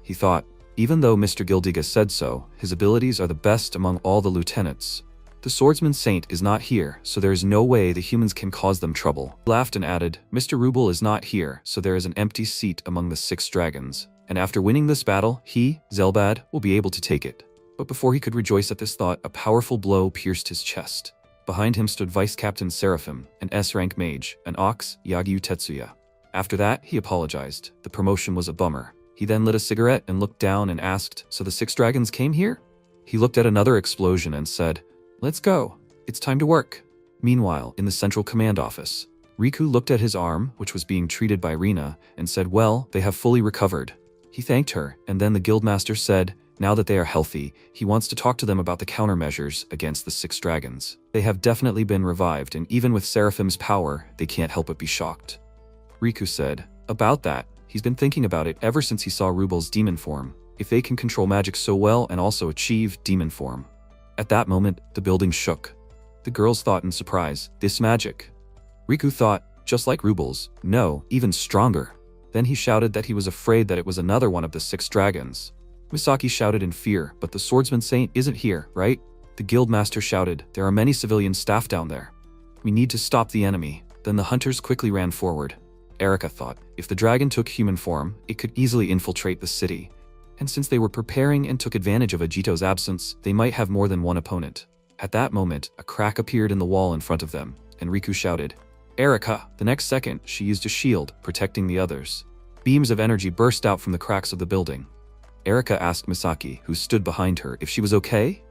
He thought, even though Mr. Gildiga said so, his abilities are the best among all the lieutenants. The swordsman saint is not here, so there is no way the humans can cause them trouble. He laughed and added, "Mr. Ruble is not here, so there is an empty seat among the 6 dragons. And after winning this battle, he, Zelbad, will be able to take it." But before he could rejoice at this thought, a powerful blow pierced his chest. Behind him stood Vice Captain Seraphim, an S-rank mage, an ox, Yagyu Tetsuya. After that, he apologized. The promotion was a bummer. He then lit a cigarette and looked down and asked, "So the 6 dragons came here?" He looked at another explosion and said, "Let's go. It's time to work." Meanwhile, in the central command office, Riku looked at his arm, which was being treated by Rina, and said, well, they have fully recovered. He thanked her, and then the guildmaster said, now that they are healthy, he wants to talk to them about the countermeasures against the 6 dragons. They have definitely been revived, and even with Seraphim's power, they can't help but be shocked. Riku said, about that, he's been thinking about it ever since he saw Rubel's demon form. If they can control magic so well and also achieve demon form. At that moment, the building shook. The girls thought in surprise, this magic. Riku thought, just like Rubel's, no, even stronger. Then he shouted that he was afraid that it was another one of the 6 dragons. Misaki shouted in fear, but the swordsman saint isn't here, right? The guildmaster shouted, there are many civilian staff down there. We need to stop the enemy. Then the hunters quickly ran forward. Erika thought, if the dragon took human form, it could easily infiltrate the city. And since they were preparing and took advantage of Ajito's absence, they might have more than one opponent. At that moment, a crack appeared in the wall in front of them, and Riku shouted, Erika! The next second, she used a shield, protecting the others. Beams of energy burst out from the cracks of the building. Erika asked Misaki, who stood behind her, if she was okay?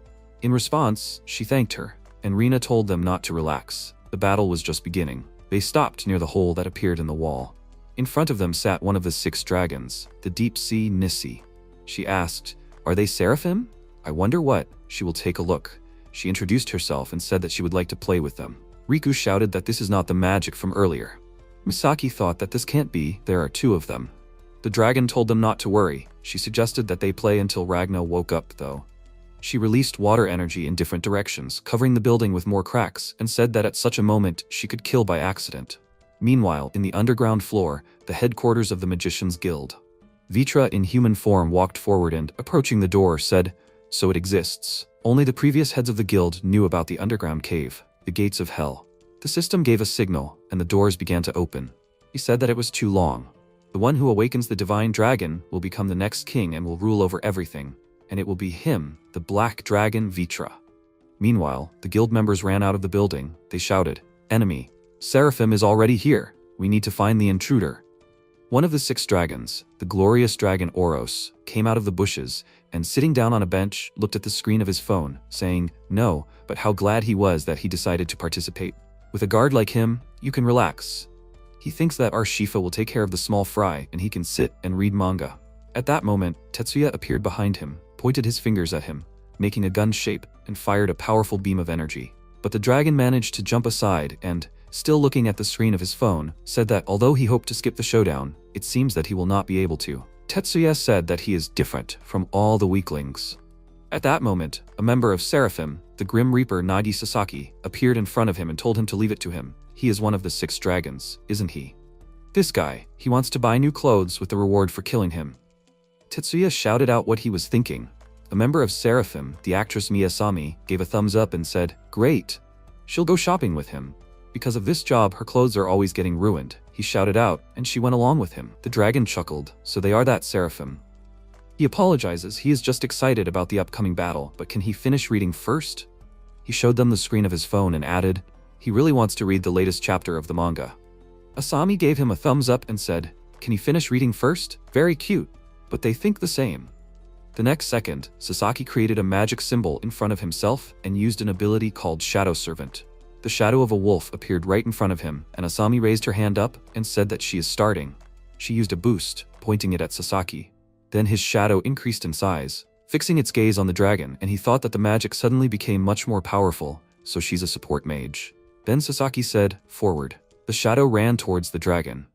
In response, she thanked her, and Rina told them not to relax. The battle was just beginning. They stopped near the hole that appeared in the wall. In front of them sat one of the 6 dragons, the deep sea Nissi. She asked, are they Seraphim? I wonder what. She will take a look. She introduced herself and said that she would like to play with them. Riku shouted that this is not the magic from earlier. Misaki thought that this can't be, there are 2 of them. The dragon told them not to worry. She suggested that they play until Ragna woke up, though. She released water energy in different directions, covering the building with more cracks, and said that at such a moment, she could kill by accident. Meanwhile, in the underground floor, the headquarters of the Magicians Guild. Vitra in human form walked forward and, approaching the door, said, so it exists. Only the previous heads of the guild knew about the underground cave, the gates of hell. The system gave a signal, and the doors began to open. He said that it was too long. The one who awakens the divine dragon will become the next king and will rule over everything, and it will be him, the black dragon Vitra. Meanwhile, the guild members ran out of the building. They shouted, enemy, Seraphim is already here. We need to find the intruder. One of the 6 dragons, the glorious dragon Oros, came out of the bushes and sitting down on a bench, looked at the screen of his phone, saying, no, but how glad he was that he decided to participate. With a guard like him, you can relax. He thinks that our Shifa will take care of the small fry and he can sit and read manga. At that moment, Tetsuya appeared behind him, pointed his fingers at him, making a gun shape, and fired a powerful beam of energy. But the dragon managed to jump aside and, still looking at the screen of his phone, said that although he hoped to skip the showdown, it seems that he will not be able to. Tetsuya said that he is different from all the weaklings. At that moment, a member of Seraphim, the Grim Reaper Nagi Sasaki, appeared in front of him and told him to leave it to him. He is one of the 6 dragons, isn't he? This guy, he wants to buy new clothes with the reward for killing him. Tetsuya shouted out what he was thinking. A member of Seraphim, the actress Miyasami, gave a thumbs up and said, great. She'll go shopping with him. Because of this job, her clothes are always getting ruined. He shouted out, and she went along with him. The dragon chuckled, so they are that Seraphim. He apologizes, he is just excited about the upcoming battle, but can he finish reading first? He showed them the screen of his phone and added, he really wants to read the latest chapter of the manga. Asami gave him a thumbs up and said, can he finish reading first? Very cute, but they think the same. The next second, Sasaki created a magic symbol in front of himself and used an ability called Shadow Servant. The shadow of a wolf appeared right in front of him, and Asami raised her hand up and said that she is starting. She used a boost, pointing it at Sasaki. Then his shadow increased in size, fixing its gaze on the dragon, and he thought that the magic suddenly became much more powerful, so she's a support mage. Then Sasaki said, forward. The shadow ran towards the dragon.